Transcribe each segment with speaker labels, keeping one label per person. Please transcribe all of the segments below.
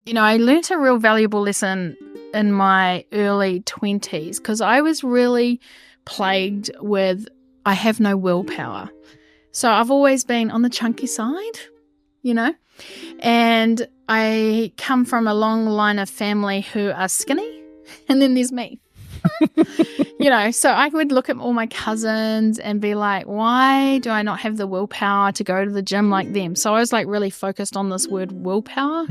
Speaker 1: I learnt a real valuable lesson in my early 20s because I was really plagued with I have no willpower. So I've always been on the chunky side, and I come from a long line of family who are skinny, and then there's me. So I would look at all my cousins and be like, why do I not have the willpower to go to the gym like them? So I was like really focused on this word willpower.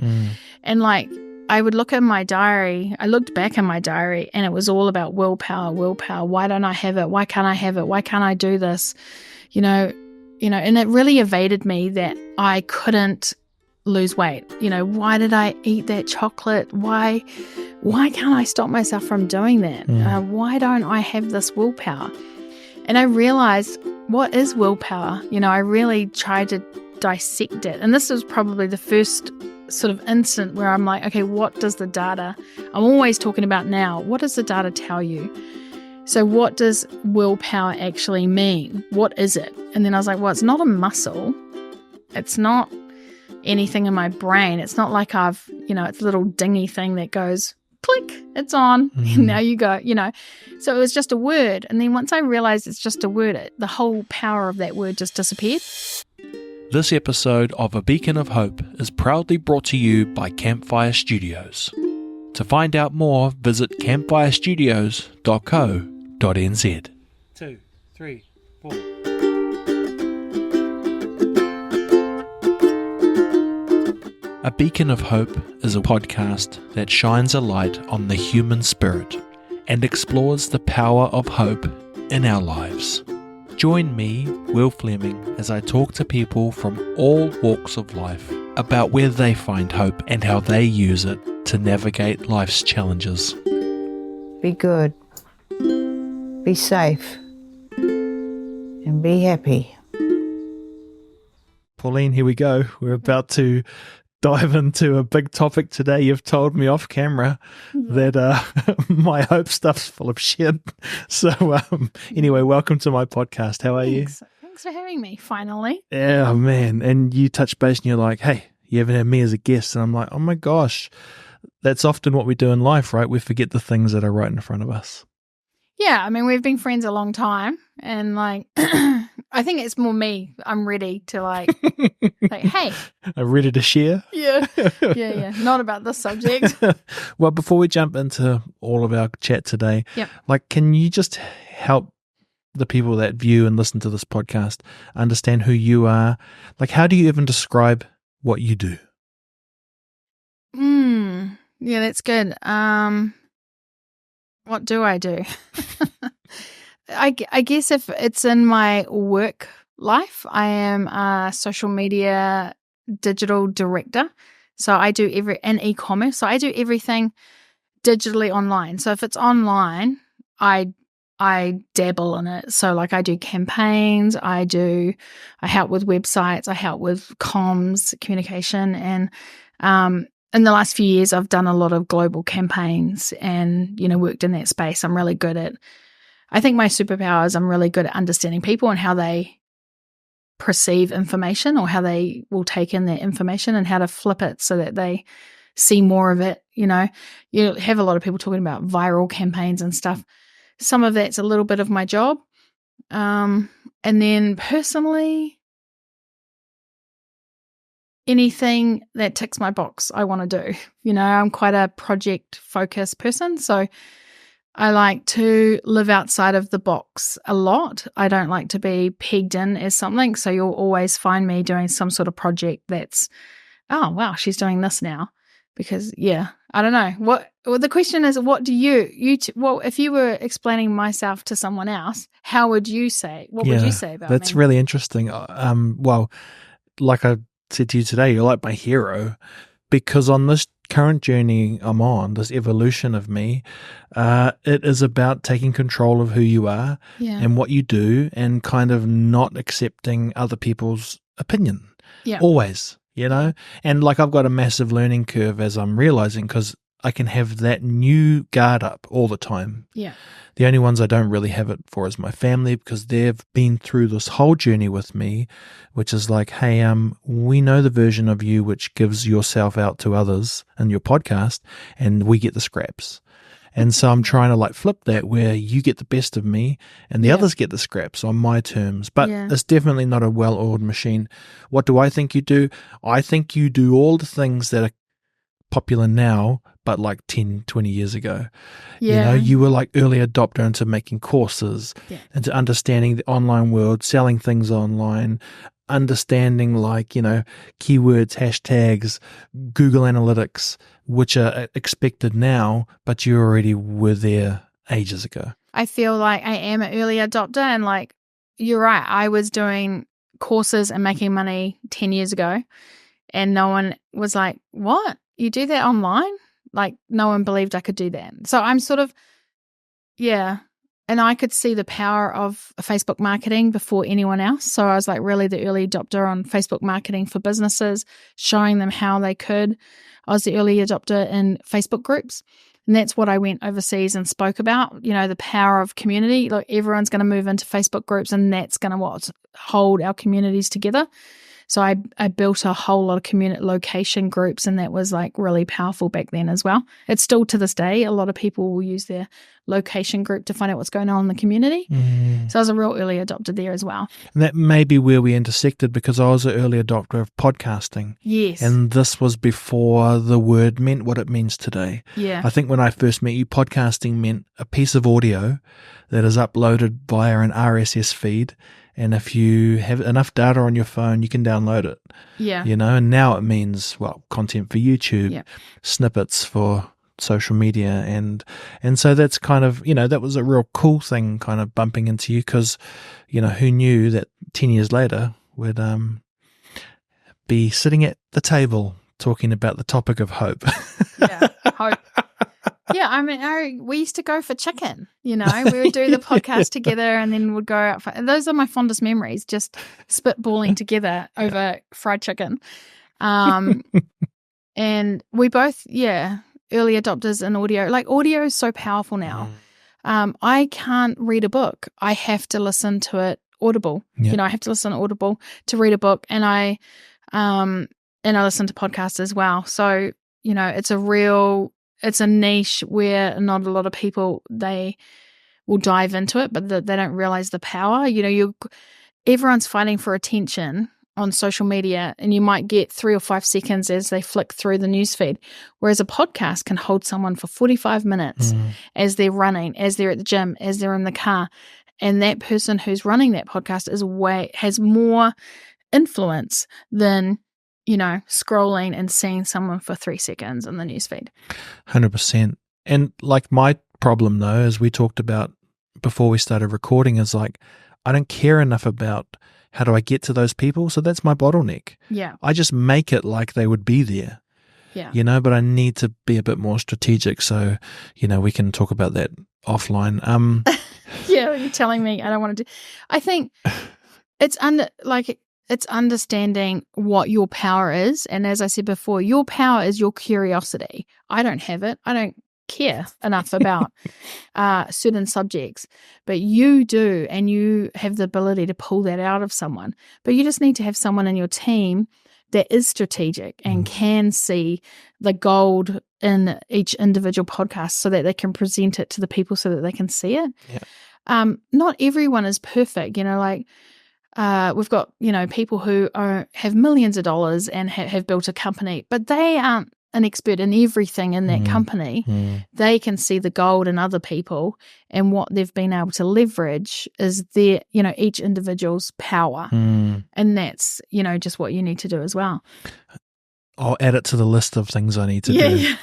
Speaker 1: And like I would look at my diary. I looked back in my diary and it was all about willpower. Why don't I have it? Why can't I have it? Why can't I do this? And it really evaded me that I couldn't lose weight. Why did I eat that chocolate? Why can't I stop myself from doing that? Why don't I have this willpower? And I realized, what is willpower? I really tried to dissect it. And this was probably the first sort of instant where I'm like, okay, what does the data, I'm always talking about now, what does the data tell you? So what does willpower actually mean? What is it? And then I was like, well, it's not a muscle. It's not anything in my brain. It's not like it's a little dingy thing that goes click, it's on, and now you go, So it was just a word. And then once I realized it's just a word, the whole power of that word just disappeared.
Speaker 2: This episode of A Beacon of Hope is proudly brought to you by Campfire Studios. To find out more, visit campfirestudios.co.nz. 2, 3, 4. A Beacon of Hope is a podcast that shines a light on the human spirit and explores the power of hope in our lives. Join me, Will Fleming, as I talk to people from all walks of life about where they find hope and how they use it to navigate life's challenges.
Speaker 3: Be good, be safe, and be happy.
Speaker 2: Pauline, here we go. We're about to dive into a big topic today. You've told me off camera that my hope stuff's full of shit. So anyway, welcome to my podcast. How are you?
Speaker 1: Thanks for having me, finally.
Speaker 2: Yeah, man. And you touch base and you're like, hey, you haven't had me as a guest. And I'm like, oh my gosh, that's often what we do in life, right? We forget the things that are right in front of us.
Speaker 1: Yeah, I mean, we've been friends a long time, and like, I think it's more me. I'm ready to like, hey.
Speaker 2: I'm ready to share?
Speaker 1: Yeah. Not about this subject.
Speaker 2: Well, before we jump into all of our chat today, like, can you just help the people that view and listen to this podcast understand who you are? Like, how do you even describe what you do?
Speaker 1: Yeah, that's good. What do I do? I guess if it's in my work life, I am a social media digital director. So I do and e-commerce. So I do everything digitally online. So if it's online, I dabble in it. So like I do campaigns, I help with websites, I help with comms, communication, and in the last few years, I've done a lot of global campaigns and, worked in that space. I'm really good at, I think my superpower is I'm really good at understanding people and how they perceive information or how they will take in that information and how to flip it so that they see more of it. You have a lot of people talking about viral campaigns and stuff. Some of that's a little bit of my job. And then personally, anything that ticks my box, I want to do. I'm quite a project-focused person, so I like to live outside of the box a lot. I don't like to be pegged in as something, so you'll always find me doing some sort of project that's, oh, wow, she's doing this now. Because, I don't know. Well, the question is, what do if you were explaining myself to someone else, how would you say, what would you say about me?
Speaker 2: That's really interesting. Well, like I said to you today, you're like my hero, because on this current journey I'm on, this evolution of me, it is about taking control of who you are and what you do and kind of not accepting other people's opinion. Always, and like I've got a massive learning curve as I'm realizing, because I can have that new guard up all the time.
Speaker 1: Yeah.
Speaker 2: The only ones I don't really have it for is my family, because they've been through this whole journey with me, which is like, hey, we know the version of you which gives yourself out to others in your podcast, and we get the scraps. And so I'm trying to like flip that, where you get the best of me and the others get the scraps on my terms. But it's definitely not a well-oiled machine. What do I think you do? I think you do all the things that are popular now, but like 10, 20 years ago.
Speaker 1: Yeah.
Speaker 2: You know, you were like early adopter into making courses, into understanding the online world, selling things online, understanding like, you know, keywords, hashtags, Google Analytics, which are expected now, but you already were there ages ago.
Speaker 1: I feel like I am an early adopter, and like, you're right. I was doing courses and making money 10 years ago, and no one was like, what? You do that online? Like, no one believed I could do that. So I'm sort of, and I could see the power of Facebook marketing before anyone else. So I was like really the early adopter on Facebook marketing for businesses, showing them how they could. I was the early adopter in Facebook groups. And that's what I went overseas and spoke about, you know, the power of community. Like, everyone's going to move into Facebook groups, and that's going to hold our communities together. So I built a whole lot of community location groups, and that was like really powerful back then as well. It's still to this day, a lot of people will use their location group to find out what's going on in the community. So I was a real early adopter there as well.
Speaker 2: And that may be where we intersected, because I was an early adopter of podcasting.
Speaker 1: Yes.
Speaker 2: And this was before the word meant what it means today.
Speaker 1: Yeah.
Speaker 2: I think when I first met you, podcasting meant a piece of audio that is uploaded via an RSS feed. And if you have enough data on your phone, you can download it.
Speaker 1: Yeah.
Speaker 2: You know, and now it means, well, content for YouTube, snippets for social media. And so that's kind of, you know, that was a real cool thing kind of bumping into you, because, you know, who knew that 10 years later we'd be sitting at the table talking about the topic of hope.
Speaker 1: Hope. Yeah, I mean, we used to go for chicken, you know. We would do the podcast together, and then would go out and those are my fondest memories, just spitballing together over fried chicken. And we both, early adopters in audio. Like, audio is so powerful now. I can't read a book. I have to listen to it audible. You know, I have to listen audible to read a book, and I listen to podcasts as well. So, you know, it's a niche where not a lot of people, they will dive into it, but they don't realize the power. You know, everyone's fighting for attention on social media, and you might get 3 or 5 seconds as they flick through the newsfeed, whereas a podcast can hold someone for 45 minutes as they're running, as they're at the gym, as they're in the car. And that person who's running that podcast has more influence than, you know, scrolling and seeing someone for 3 seconds in the newsfeed.
Speaker 2: 100%. And like, my problem though, as we talked about before we started recording, is like, I don't care enough about how do I get to those people. So that's my bottleneck. Yeah. I just make it like they would be there. Yeah. You know, but I need to be a bit more strategic. So, you know, we can talk about that offline.
Speaker 1: Yeah, you're telling me I don't want to do. I think it's understanding what your power is. And as I said before, your power is your curiosity. I don't have it. I don't care enough about certain subjects, but you do, and you have the ability to pull that out of someone. But you just need to have someone in your team that is strategic and can see the gold in each individual podcast, so that they can present it to the people so that they can see it. Yeah. Not everyone is perfect, you know, like, we've got, you know, people who have millions of dollars and have built a company, but they aren't an expert in everything in that company. They can see the gold in other people, and what they've been able to leverage is their, you know, each individual's power. And that's, you know, just what you need to do as well.
Speaker 2: I'll add it to the list of things I need to do.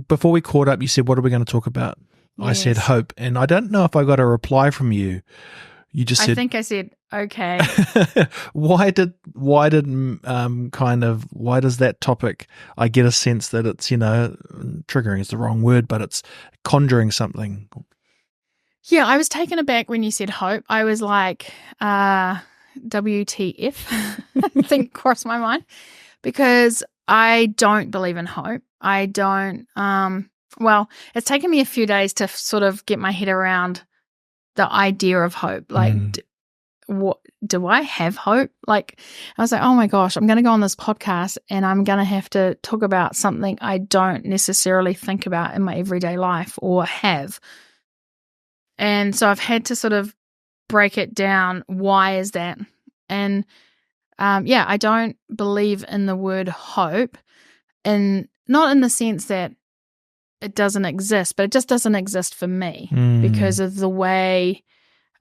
Speaker 2: Before we caught up, you said, what are we going to talk about? Yes. I said hope, and I don't know if I got a reply from you. You just said,
Speaker 1: I think I said, okay.
Speaker 2: why does that topic, I get a sense that it's, you know, triggering is the wrong word, but it's conjuring something.
Speaker 1: Yeah, I was taken aback when you said hope. I was like, WTF, I think crossed my mind, because I don't believe in hope. I don't, well, it's taken me a few days to sort of get my head around the idea of hope. Like, what do I have hope? Like, I was like, oh my gosh, I'm going to go on this podcast and I'm going to have to talk about something I don't necessarily think about in my everyday life or have. And so I've had to sort of break it down. Why is that? And I don't believe in the word hope, and not in the sense that it doesn't exist, but it just doesn't exist for me because of the way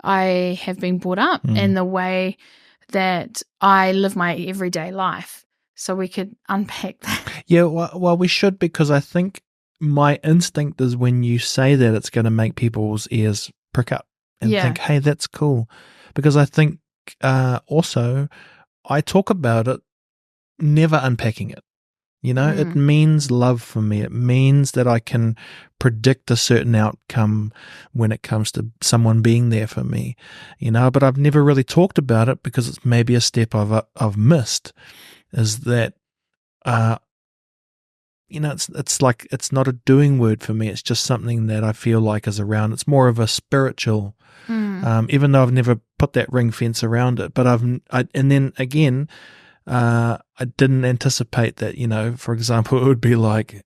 Speaker 1: I have been brought up and the way that I live my everyday life. So we could unpack that.
Speaker 2: Yeah, well, we should, because I think my instinct is when you say that, it's going to make people's ears prick up and think, hey, that's cool. Because I think also I talk about it, never unpacking it. You know, it means love for me. It means that I can predict a certain outcome when it comes to someone being there for me, you know, but I've never really talked about it because it's maybe a step I've missed, is that, you know, it's like, it's not a doing word for me. It's just something that I feel like is around. It's more of a spiritual, even though I've never put that ring fence around it, but and then again, I didn't anticipate that, you know, for example, it would be like,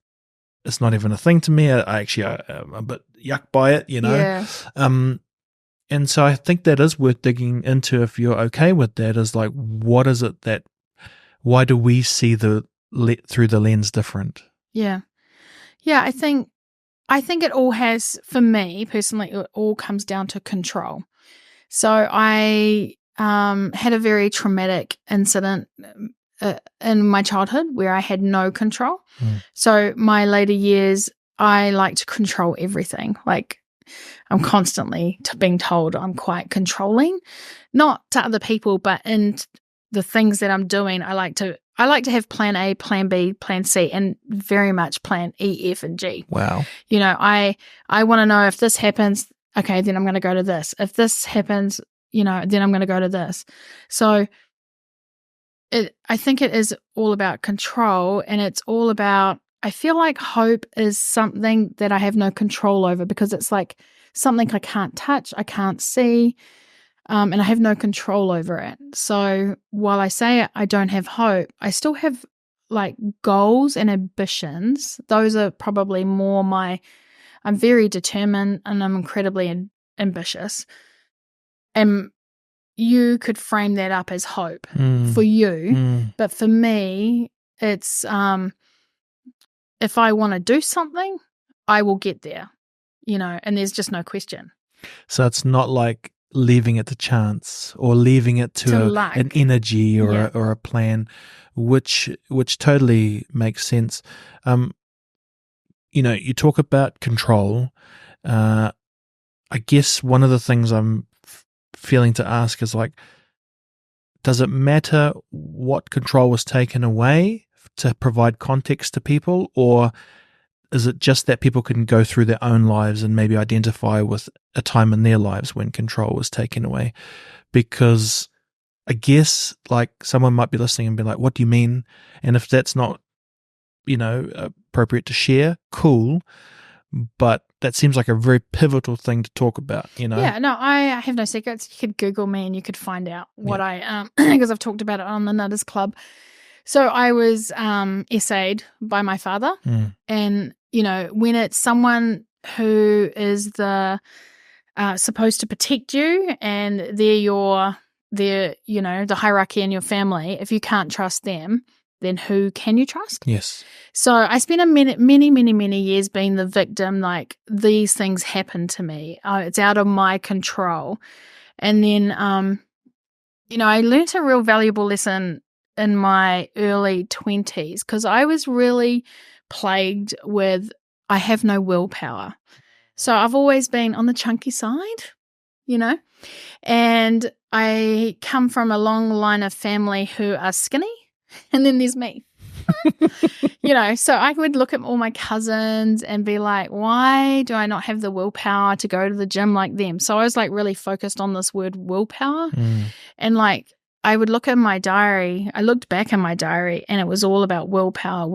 Speaker 2: it's not even a thing to me. I'm a bit yuck by it, you know.
Speaker 1: Yeah.
Speaker 2: And so I think that is worth digging into if you're okay with that, is like, what is it that, why do we see through the lens different?
Speaker 1: Yeah. Yeah, I think it all has, for me personally, it all comes down to control. So I had a very traumatic incident in my childhood where I had no control. So my later years, I like to control everything. Like, I'm constantly being told I'm quite controlling, not to other people, but in the things that I'm doing. I like to have plan A, plan B, plan C, and very much plan E, F, and G.
Speaker 2: Wow.
Speaker 1: You know, I want to know if this happens, okay, then I'm going to go to this. If this happens, you know, then I'm going to go to this. So I think it is all about control, and it's all about, I feel like hope is something that I have no control over because it's like something I can't touch, I can't see, and I have no control over it. So while I say I don't have hope, I still have like goals and ambitions. Those are probably more I'm very determined and I'm incredibly ambitious. And you could frame that up as hope for you. But for me, it's if I want to do something, I will get there, you know, and there's just no question.
Speaker 2: So it's not like leaving it to chance or leaving it to an energy or a plan, which totally makes sense. You know, you talk about control. I guess one of the things I'm feeling to ask is like, does it matter what control was taken away to provide context to people, or is it just that people can go through their own lives and maybe identify with a time in their lives when control was taken away? Because I guess like someone might be listening and be like, what do you mean? And if that's not, you know, appropriate to share, cool. But that seems like a very pivotal thing to talk about, you know? Yeah,
Speaker 1: no, I have no secrets. You could Google me and you could find out what I, because I've talked about it on the Nutters Club. So I was essayed by my father. And, you know, when it's someone who is supposed to protect you and they're you know, the hierarchy in your family, if you can't trust them, then who can you trust?
Speaker 2: Yes.
Speaker 1: So I spent many years being the victim, like these things happen to me. It's out of my control. And then, you know, I learned a real valuable lesson in my early 20s because I was really plagued with, I have no willpower. So I've always been on the chunky side, you know, and I come from a long line of family who are skinny. And then there's me, you know, so I would look at all my cousins and be like, why do I not have the willpower to go to the gym like them? So I was like really focused on this word willpower. And like, I would look at my diary. I looked back in my diary and it was all about willpower.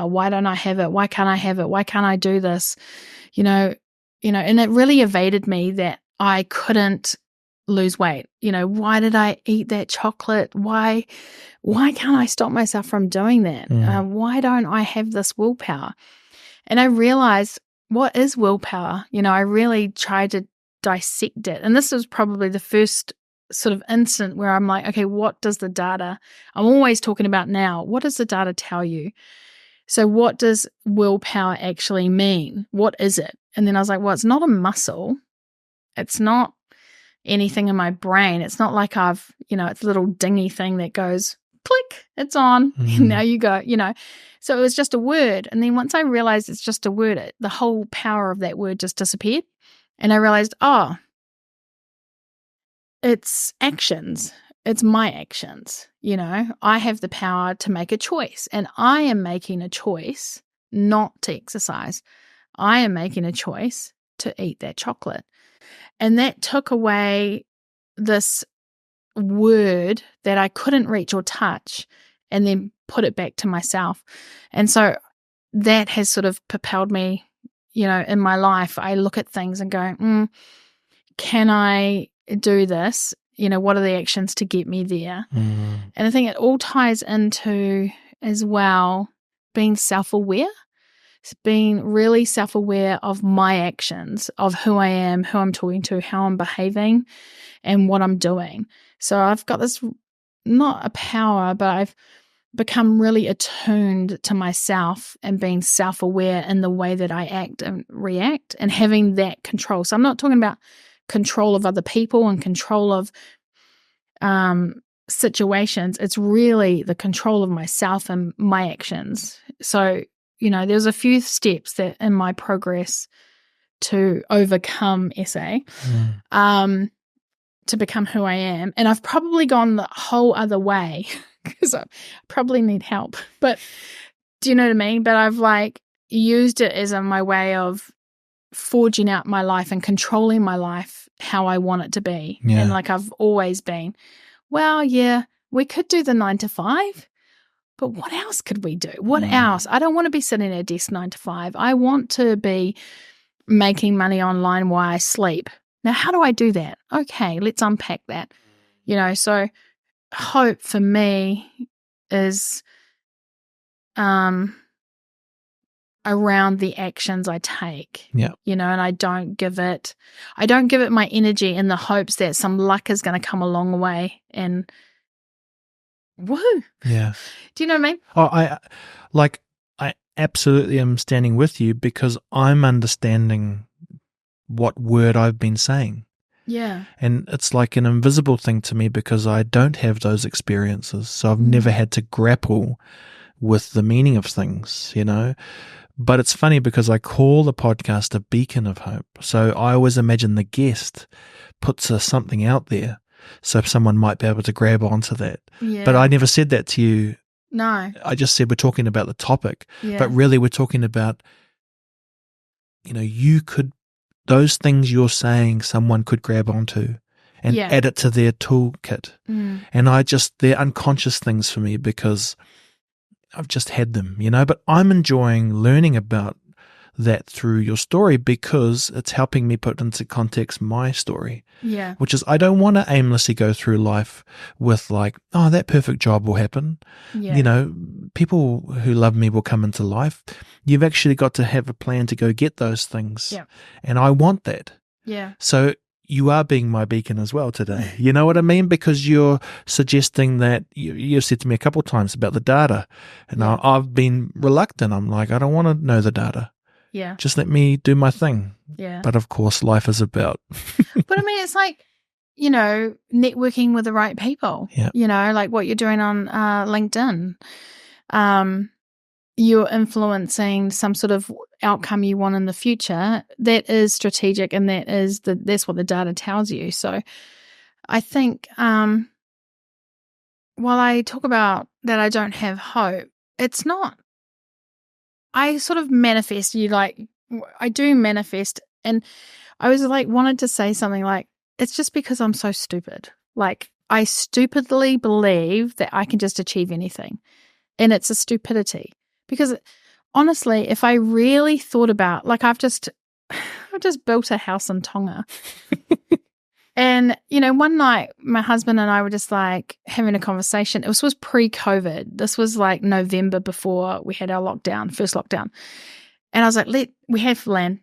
Speaker 1: Why don't I have it? Why can't I have it? Why can't I do this? And it really evaded me that I couldn't lose weight. Why did I eat that chocolate? Why can't I stop myself from doing that? Why don't I have this willpower? And I realized, what is willpower? I really tried to dissect it. And this was probably the first sort of instant where I'm like, okay, what does the data, I'm always talking about now, what does the data tell you? So what does willpower actually mean? What is it? And then I was like, well, it's not a muscle. It's not anything in my brain. It's not like it's a little dingy thing that goes click, it's on. Now you go, So it was just a word. And then once I realized it's just a word, the whole power of that word just disappeared. And I realized, it's actions. It's my actions. I have the power to make a choice, and I am making a choice not to exercise. I am making a choice to eat that chocolate. And that took away this word that I couldn't reach or touch and then put it back to myself. And so that has sort of propelled me, in my life. I look at things and go, can I do this? What are the actions to get me there? And I think it all ties into, as well, being self-aware. It's being really self-aware of my actions, of who I am, who I'm talking to, how I'm behaving, and what I'm doing. So I've got this, not a power, but I've become really attuned to myself and being self-aware in the way that I act and react, and having that control. So I'm not talking about control of other people and control of situations. It's really the control of myself and my actions. So, there's a few steps that in my progress to overcome SA, to become who I am. And I've probably gone the whole other way because I probably need help. But do you know what I mean? But I've used it as my way of forging out my life and controlling my life how I want it to be.
Speaker 2: Yeah.
Speaker 1: And I've always been, well, yeah, we could do the 9 to 5, but what else could we do? What else? I don't want to be sitting at a desk 9 to 5. I want to be making money online while I sleep. Now, how do I do that? Okay, let's unpack that. So hope for me is around the actions I take.
Speaker 2: Yeah.
Speaker 1: And I don't give it my energy in the hopes that some luck is going to come along the way and woo.
Speaker 2: Yeah.
Speaker 1: Do you know what I mean?
Speaker 2: Oh, I absolutely am standing with you, because I'm understanding what word I've been saying.
Speaker 1: Yeah.
Speaker 2: And it's like an invisible thing to me because I don't have those experiences. So I've never had to grapple with the meaning of things, But it's funny because I call the podcast a beacon of hope. So I always imagine the guest puts something out there so someone might be able to grab onto that.
Speaker 1: Yeah.
Speaker 2: But I never said that to you.
Speaker 1: No.
Speaker 2: I just said we're talking about the topic.
Speaker 1: Yeah.
Speaker 2: But really we're talking about, those things you're saying someone could grab onto and add it to their toolkit. And they're unconscious things for me because I've just had them, but I'm enjoying learning about that through your story because it's helping me put into context my story.
Speaker 1: Yeah.
Speaker 2: Which is, I don't want to aimlessly go through life with that perfect job will happen.
Speaker 1: Yeah.
Speaker 2: People who love me will come into life. You've actually got to have a plan to go get those things.
Speaker 1: Yeah.
Speaker 2: And I want that.
Speaker 1: Yeah.
Speaker 2: So you are being my beacon as well today. You know what I mean? Because you're suggesting that you've said to me a couple of times about the data, and I've been reluctant. I'm like, I don't want to know the data.
Speaker 1: Yeah.
Speaker 2: Just let me do my thing.
Speaker 1: Yeah.
Speaker 2: But of course, life is about.
Speaker 1: But I mean, it's networking with the right people.
Speaker 2: Yeah.
Speaker 1: Like what you're doing on LinkedIn. You're influencing some sort of outcome you want in the future. That is strategic, and that's what the data tells you. So I think while I talk about that I don't have hope, it's not. I sort of manifest I do manifest, and I was wanted to say something it's just because I'm so stupid. I stupidly believe that I can just achieve anything. And it's a stupidity. Because honestly, if I really thought about, like I've just built a house in Tonga. And, one night my husband and I were just like having a conversation. This was pre-COVID. This was like November before we had our first lockdown. And I was like, we have land.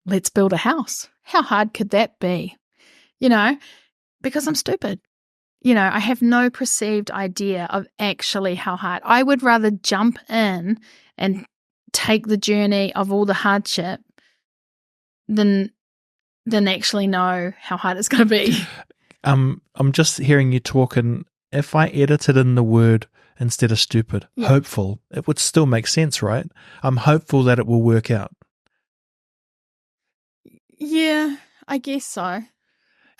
Speaker 1: Let's build a house. How hard could that be? Because I'm stupid. I have no perceived idea of actually how hard. I would rather jump in and take the journey of all the hardship than actually know how hard it's going to be.
Speaker 2: I'm just hearing you talk, and if I edited in the word instead of stupid, hopeful, it would still make sense, right? I'm hopeful that it will work out.
Speaker 1: Yeah, I guess so.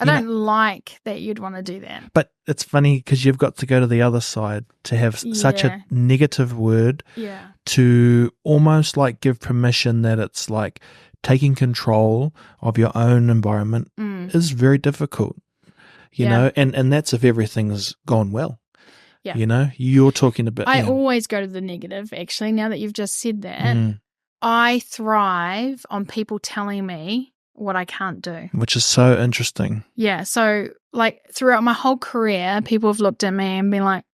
Speaker 1: I don't like that you'd want to do that.
Speaker 2: But it's funny because you've got to go to the other side to have such a negative word to almost like give permission that it's like taking control of your own environment is very difficult, you know, and that's if everything's gone well. Yeah. You're talking about...
Speaker 1: I always go to the negative, actually, now that you've just said that. I thrive on people telling me what I can't do.
Speaker 2: Which is so interesting.
Speaker 1: Yeah. So, like, throughout my whole career, people have looked at me and been like,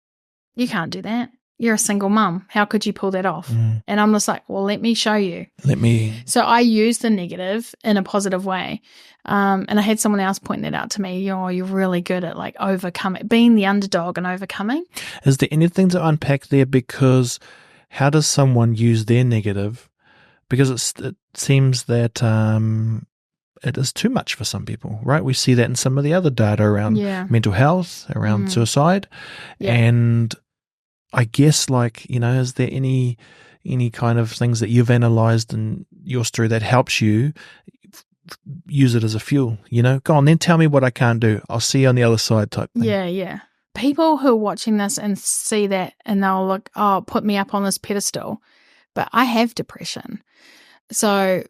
Speaker 1: you can't do that. You're a single mum. How could you pull that off? And I'm just like, well, let me show you. So I use the negative in a positive way. And I had someone else point that out to me. You're really good at like overcoming, being the underdog and overcoming.
Speaker 2: Is there anything to unpack there? Because how does someone use their negative? Because it seems that it is too much for some people, right? We see that in some of the other data around mental health, around suicide. And I guess, like, is there any kind of things that you've analyzed in your story that helps you use it as a fuel? Go on, then tell me what I can't do. I'll see you on the other side type thing.
Speaker 1: Yeah. People who are watching this and see that and they'll look, put me up on this pedestal. But I have depression. So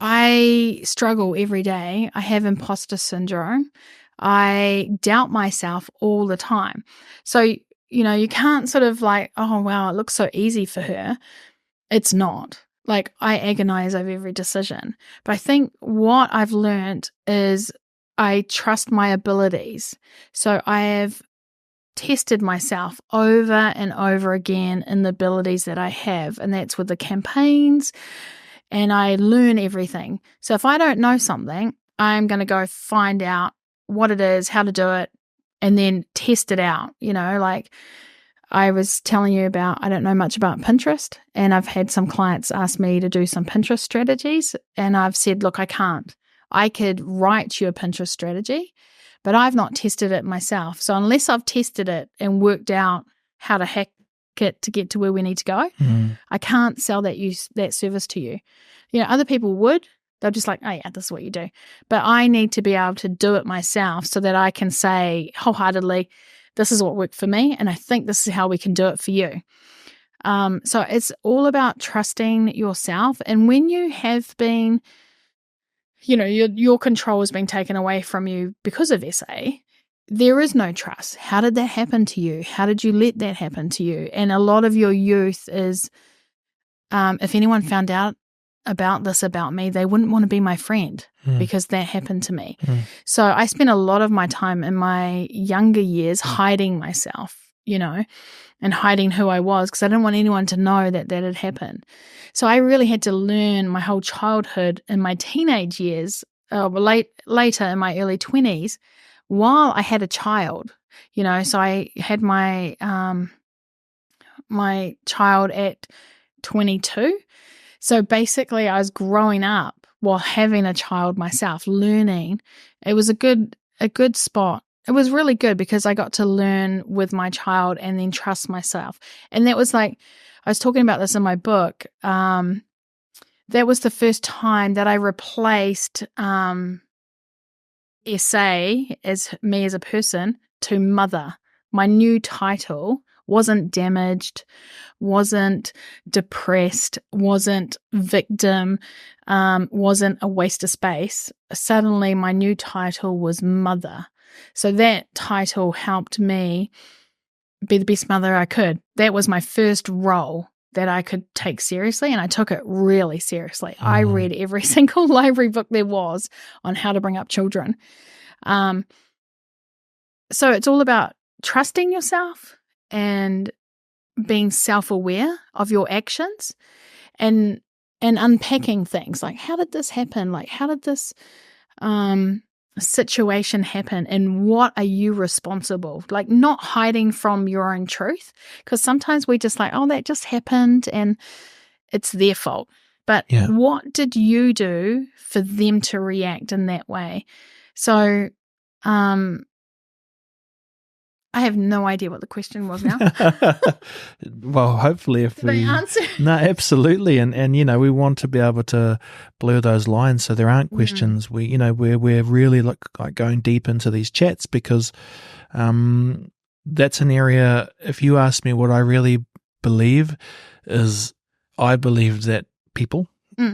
Speaker 1: I struggle every day. I have imposter syndrome. I doubt myself all the time. So, you can't sort of like, oh, wow, it looks so easy for her. It's not. Like, I agonize over every decision. But I think what I've learned is I trust my abilities. So I have tested myself over and over again in the abilities that I have. And that's with the campaigns. And I learn everything. So if I don't know something, I'm going to go find out what it is, how to do it, and then test it out. Like I was telling you about, I don't know much about Pinterest, and I've had some clients ask me to do some Pinterest strategies, and I've said, look, I can't. I could write you a Pinterest strategy, but I've not tested it myself. So unless I've tested it and worked out how to hack it to get to where we need to go, I can't sell that service to you. Other people would. They're just like, oh yeah, this is what you do. But I need to be able to do it myself so that I can say wholeheartedly, this is what worked for me, and I think this is how we can do it for you. So it's all about trusting yourself. And when you have been, your control has been taken away from you because of SA, there is no trust. How did that happen to you? How did you let that happen to you? And a lot of your youth is, if anyone found out about this about me, they wouldn't want to be my friend because that happened to me. So I spent a lot of my time in my younger years hiding myself, and hiding who I was because I didn't want anyone to know that had happened. So I really had to learn my whole childhood and my teenage years, later in my early 20s, while I had a child, so I had my my child at 22. So basically I was growing up while having a child myself, learning. It was a good spot. It was really good because I got to learn with my child and then trust myself. And that was like, I was talking about this in my book. That was the first time that I replaced SA as me as a person to mother. My new title wasn't damaged, wasn't depressed, wasn't victim, wasn't a waste of space. Suddenly my new title was mother. So that title helped me be the best mother I could. That was my first role that I could take seriously, and I took it really seriously. I read every single library book there was on how to bring up children. So it's all about trusting yourself and being self-aware of your actions and unpacking things like, how did this happen? Like, how did this situation happen, and what are you responsible? Like, not hiding from your own truth, because sometimes we just like, oh, that just happened and it's their fault. But what did you do for them to react in that way? So I have no idea what the question was now.
Speaker 2: Well, hopefully if
Speaker 1: Did I answer?
Speaker 2: No, absolutely. And you know, we want to be able to blur those lines so there aren't questions. We're really like going deep into these chats because that's an area, if you ask me what I really believe, is I believe that people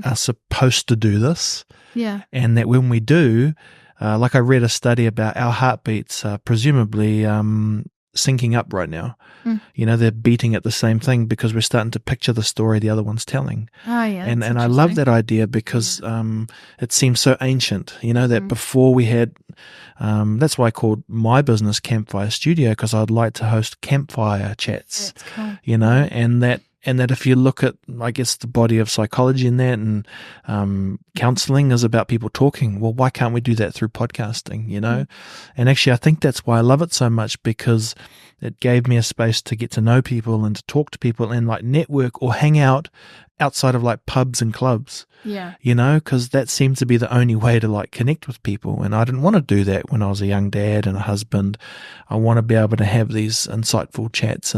Speaker 2: are supposed to do this.
Speaker 1: Yeah.
Speaker 2: And that when we do, like I read a study about our heartbeats presumably syncing up right now. You know, they're beating at the same thing because we're starting to picture the story the other one's telling.
Speaker 1: Oh, yeah.
Speaker 2: And I love that idea because it seems so ancient, you know, that before we had, that's why I called my business Campfire Studio, because I'd like to host campfire chats,
Speaker 1: That's cool.
Speaker 2: you know, and that if you look at, I guess, the body of psychology in that, and counseling is about people talking. Well, why can't we do that through podcasting, you know? And actually, I think that's why I love it so much, because it gave me a space to get to know people and to talk to people and like network or hang out outside of like pubs and clubs.
Speaker 1: Yeah.
Speaker 2: You know, because that seemed to be the only way to like connect with people. And I didn't want to do that when I was a young dad and a husband. I want to be able to have these insightful chats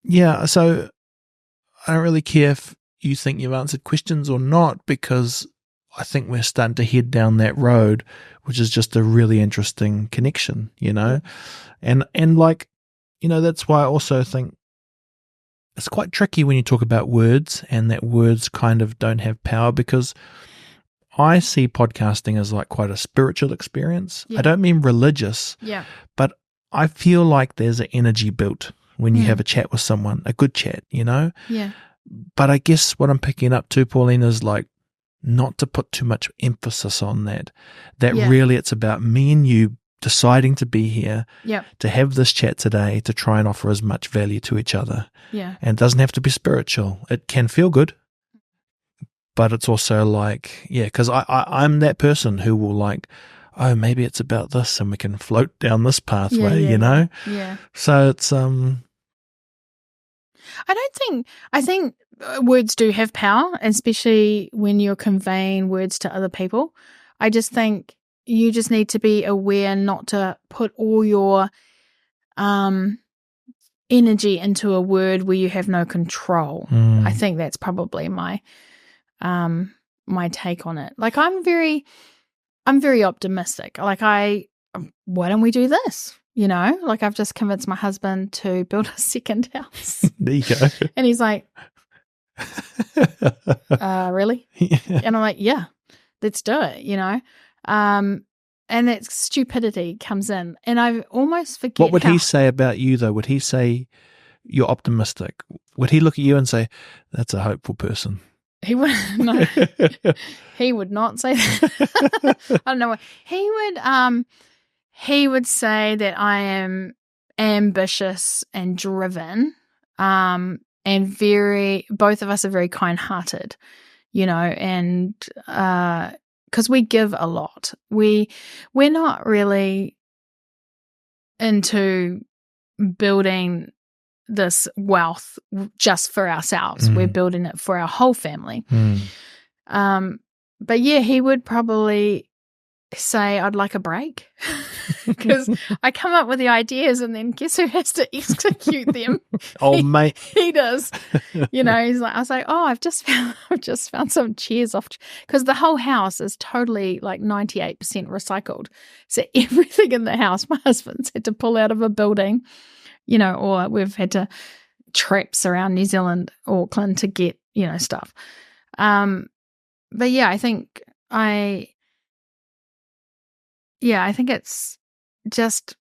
Speaker 2: yeah, so I don't really care if you think you've answered questions or not, because I think we're starting to head down that road, which is just a really interesting connection, you know? And like, you know, that's why I also think it's quite tricky when you talk about words and that words kind of don't have power, because I see podcasting as like quite a spiritual experience. I don't mean religious, but I feel like there's an energy built when you have a chat with someone, a good chat, you know?
Speaker 1: Yeah.
Speaker 2: But I guess what I'm picking up too, Pauline, is like not to put too much emphasis on that. Really it's about me and you deciding to be here, to have this chat today, to try and offer as much value to each other.
Speaker 1: Yeah.
Speaker 2: And it doesn't have to be spiritual. It can feel good, but it's also like, because I'm that person who will like, oh, maybe it's about this and we can float down this pathway, you know?
Speaker 1: Yeah.
Speaker 2: So it's,
Speaker 1: I think words do have power, especially when you're conveying words to other people. I just think you just need to be aware not to put all your energy into a word where you have no control. I think that's probably my take on it. Like I'm very optimistic. Like why don't we do this? You know, like I've just convinced my husband to build a second house.
Speaker 2: There you go.
Speaker 1: And he's like, really?
Speaker 2: Yeah.
Speaker 1: And I'm like, yeah, let's do it, you know? And that stupidity comes in. And I almost forget.
Speaker 2: What would he say about you, though? Would he say you're optimistic? Would he look at you and say, that's a hopeful person?
Speaker 1: He would no. He would not say that. I don't know what he would say that I am ambitious and driven, and both of us are very kind-hearted, you know, and because we give a lot. We're not really into building this wealth just for ourselves. We're building it for our whole family. But yeah, he would probably say I'd like a break because I come up with the ideas and then guess who has to execute them?
Speaker 2: Mate.
Speaker 1: He does. You know, he's like, I was like, oh, I've just found some chairs off, because the whole house is totally like 98% recycled. So everything in the house, my husband's had to pull out of a building, you know, or we've had to trips around New Zealand, Auckland to get, you know, stuff. But yeah, I think I think it's just,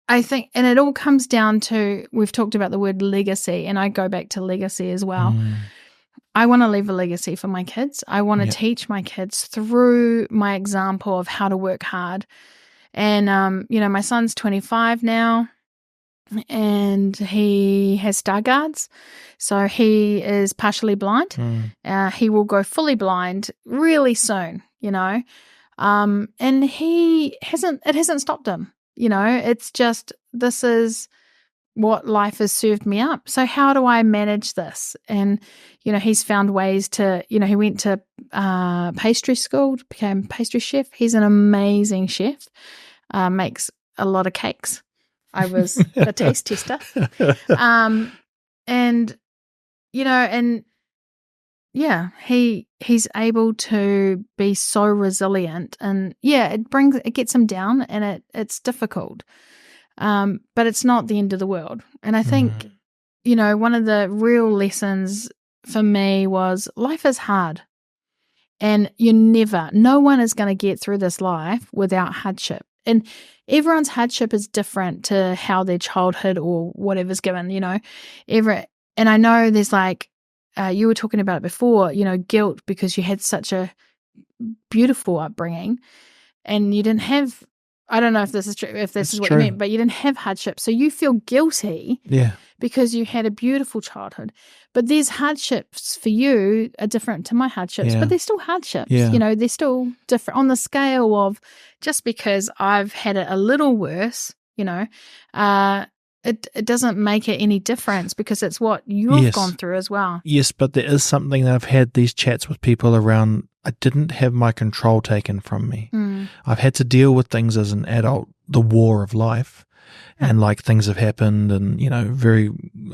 Speaker 1: and it all comes down to, we've talked about the word legacy, and I go back to legacy as well. I want to leave a legacy for my kids. I want to teach my kids through my example of how to work hard. And, my son's 25 now, and he has Stargardt's. So he is partially blind. He will go fully blind really soon, and it hasn't stopped him. It's just, this is what life has served me up. So how do I manage this? And, he's found ways to, he went to pastry school, became pastry chef. He's an amazing chef, makes a lot of cakes. I was a taste tester. He's able to be so resilient, and it gets him down, and it's difficult. But it's not the end of the world. And I think, one of the real lessons for me was life is hard, and no one is going to get through this life without hardship. And everyone's hardship is different to how their childhood or whatever's given, and I know there's you were talking about it before, guilt because you had such a beautiful upbringing and you didn't have, I don't know if this is true, if this is what you meant, but you didn't have hardship. So you feel guilty because you had a beautiful childhood. But these hardships for you are different to my hardships, but they're still hardships. They're still different on the scale of, just because I've had it a little worse, it doesn't make it any difference, because it's what you've gone through as well. Yes,
Speaker 2: but there is something that I've had these chats with people around. I didn't have my control taken from me. I've had to deal with things as an adult, the war of life, and things have happened, and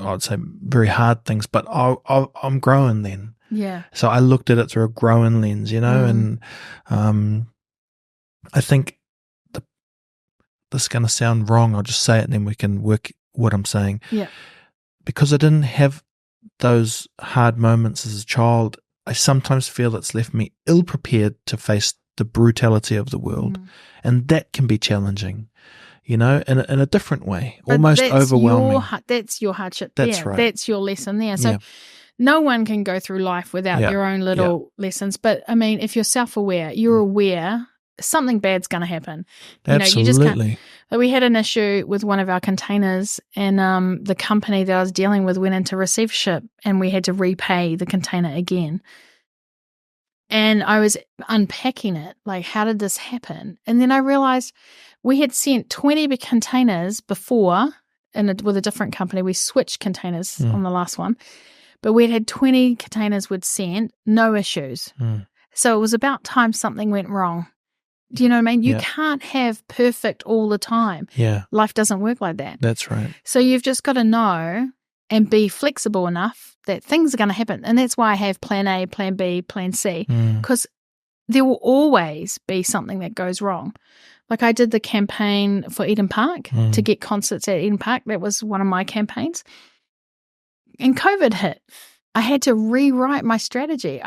Speaker 2: I'd say very hard things. But I'm growing then.
Speaker 1: Yeah.
Speaker 2: So I looked at it through a growing lens, and I think this is going to sound wrong. I'll just say it, and then we can work what I'm saying.
Speaker 1: Yeah.
Speaker 2: Because I didn't have those hard moments as a child, I sometimes feel it's left me ill-prepared to face the brutality of the world. And that can be challenging, in a different way,
Speaker 1: but
Speaker 2: almost overwhelming.
Speaker 1: That's your hardship.
Speaker 2: That's right.
Speaker 1: That's your lesson there. So no one can go through life without their own little lessons. But, I mean, if you're self-aware, you're aware something bad's going to happen.
Speaker 2: Absolutely.
Speaker 1: You just can't. We had an issue with one of our containers, and the company that I was dealing with went into receivership, and we had to repay the container again. And I was unpacking it, how did this happen? And then I realized we had sent 20 containers before with a different company. We switched containers on the last one, but we'd had 20 containers we'd sent, no issues. So it was about time something went wrong. Do you know what I mean? You can't have perfect all the time.
Speaker 2: Yeah.
Speaker 1: Life doesn't work like that.
Speaker 2: That's right.
Speaker 1: So you've just got to know and be flexible enough that things are going to happen. And that's why I have plan A, plan B, plan C, because there will always be something that goes wrong. I did the campaign for Eden Park to get concerts at Eden Park. That was one of my campaigns. And COVID hit. I had to rewrite my strategy.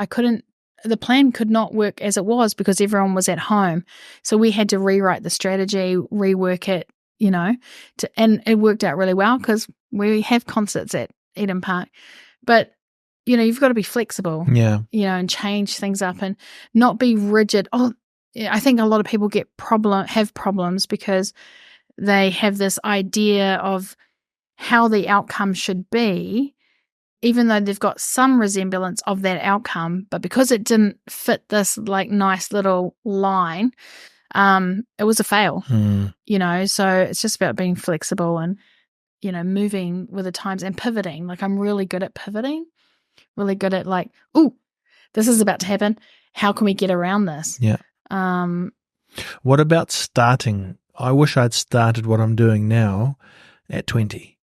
Speaker 1: The plan could not work as it was because everyone was at home. So we had to rewrite the strategy, rework it, and it worked out really well because we have concerts at Eden Park. But, you've got to be flexible, and change things up and not be rigid. I think a lot of people have problems because they have this idea of how the outcome should be, even though they've got some resemblance of that outcome, but because it didn't fit this nice little line, it was a fail, so it's just about being flexible and, moving with the times and pivoting. I'm really good at pivoting, really good at this is about to happen. How can we get around this?
Speaker 2: Yeah. What about starting? I wish I'd started what I'm doing now at 20.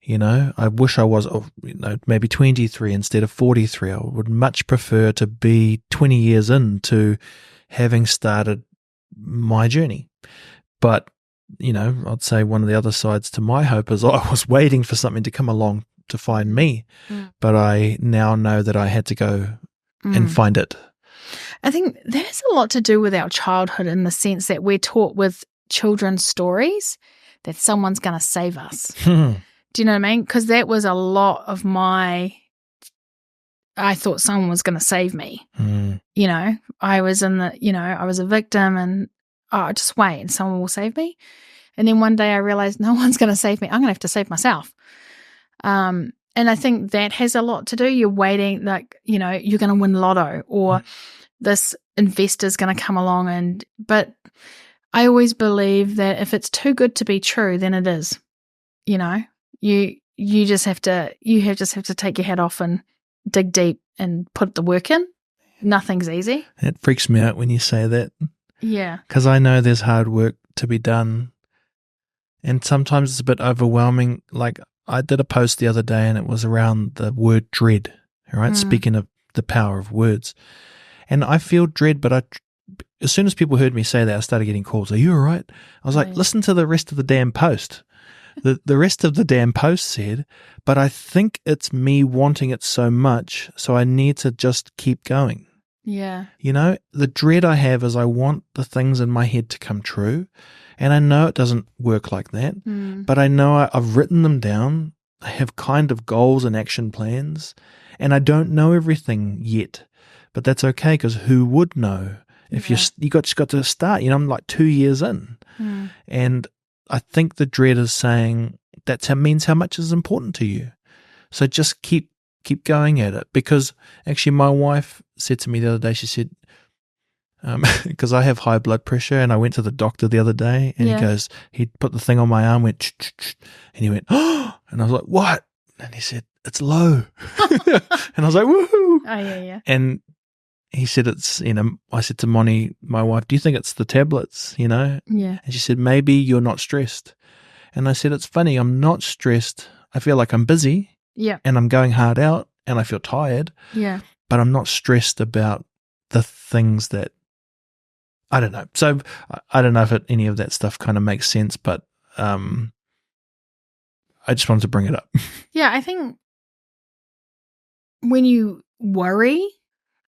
Speaker 2: I wish I was, maybe 23 instead of 43. I would much prefer to be 20 years into having started my journey. But, I'd say one of the other sides to my hope is I was waiting for something to come along to find me. But I now know that I had to go and find it.
Speaker 1: I think that has a lot to do with our childhood in the sense that we're taught with children's stories that someone's going to save us. Do you know what I mean? Because that was a lot of I thought someone was going to save me. You know, I was I was a victim and just wait and someone will save me. And then one day I realized no one's going to save me. I'm going to have to save myself. And I think that has a lot to do. You're waiting, like, you know, you're going to win lotto or this investor's going to come along. But I always believe that if it's too good to be true, then it is. You know, you just have to take your hat off and dig deep and put the work in. Nothing's easy.
Speaker 2: It freaks me out when you say that.
Speaker 1: Yeah.
Speaker 2: Because I know there's hard work to be done. And sometimes it's a bit overwhelming. Like, I did a post the other day and it was around the word dread, right? Speaking of the power of words. And I feel dread, but as soon as people heard me say that, I started getting calls. Are you all right? I was like, listen to the rest of the damn post. The rest of the damn post said, but I think it's me wanting it so much, so I need to just keep going.
Speaker 1: Yeah.
Speaker 2: You know, the dread I have is I want the things in my head to come true. And I know it doesn't work like that, but I know I've written them down. I have kind of goals and action plans, and I don't know everything yet, but that's okay because who would know if just got to start? You know, I'm like 2 years in, and I think the dread is saying that means how much is important to you. So just keep going at it, because actually my wife said to me the other day, she said, because I have high blood pressure, and I went to the doctor the other day, and he put the thing on my arm, went, and he went, oh, and I was like, what? And he said, it's low. And I was like, woohoo.
Speaker 1: Oh, yeah.
Speaker 2: And he said, it's, you know, I said to Moni, my wife, do you think it's the tablets, you know?
Speaker 1: Yeah.
Speaker 2: And she said, maybe you're not stressed. And I said, it's funny, I'm not stressed. I feel like I'm busy.
Speaker 1: Yeah.
Speaker 2: And I'm going hard out, and I feel tired.
Speaker 1: Yeah.
Speaker 2: But I'm not stressed about the things that, I don't know. So I don't know if any of that stuff kind of makes sense, but I just wanted to bring it up.
Speaker 1: Yeah, I think when you worry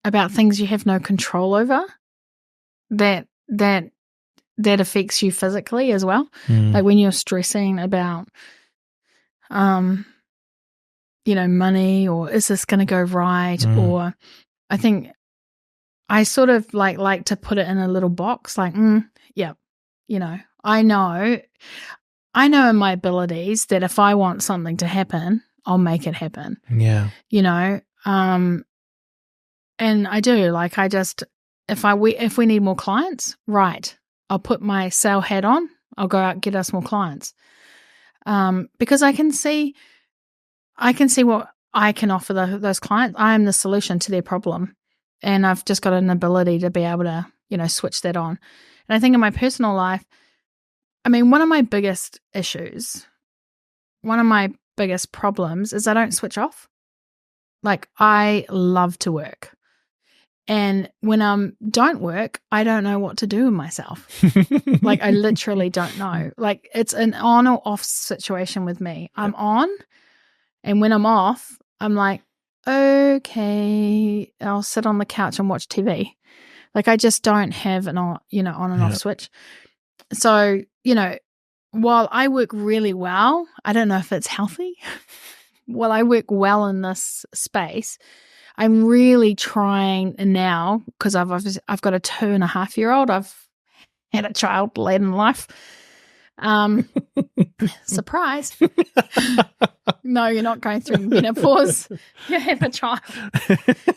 Speaker 1: about things you have no control over, that affects you physically as well. Like when you're stressing about, you know, money, or is this going to go right? Or I think I sort of like to put it in a little box, like, yeah, you know, I know in my abilities that if I want something to happen, I'll make it happen.
Speaker 2: Yeah.
Speaker 1: You know, and I do, like, I just, if we need more clients, right, I'll put my sale hat on, I'll go out and get us more clients. Because I can see what I can offer those clients. I am the solution to their problem. And I've just got an ability to be able to, you know, switch that on. And I think in my personal life, I mean, one of my biggest issues, one of my biggest problems is I don't switch off. Like, I love to work. And when I don't work, I don't know what to do with myself. Like, I literally don't know. Like, it's an on or off situation with me. I'm on, and when I'm off, I'm like, okay, I'll sit on the couch and watch TV. Like, I just don't have an on and off switch. So, you know, while I work really well, I don't know if it's healthy. While I work well in this space, I'm really trying now, because I've got a 2.5-year-old. I've had a child late in life. Surprise. No, you're not going through menopause. You have a child.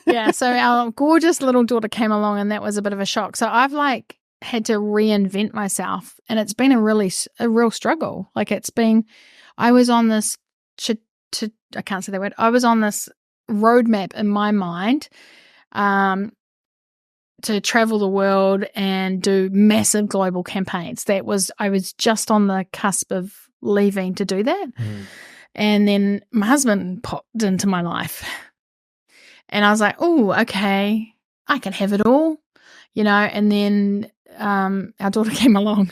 Speaker 1: Yeah, so our gorgeous little daughter came along, and that was a bit of a shock. So I've like had to reinvent myself, and it's been a real struggle. Like, I was on this I can't say that word. I was on this roadmap in my mind to travel the world and do massive global campaigns. I was just on the cusp of leaving to do that. And then my husband popped into my life, and I was like, oh, okay, I can have it all, you know. And then our daughter came along.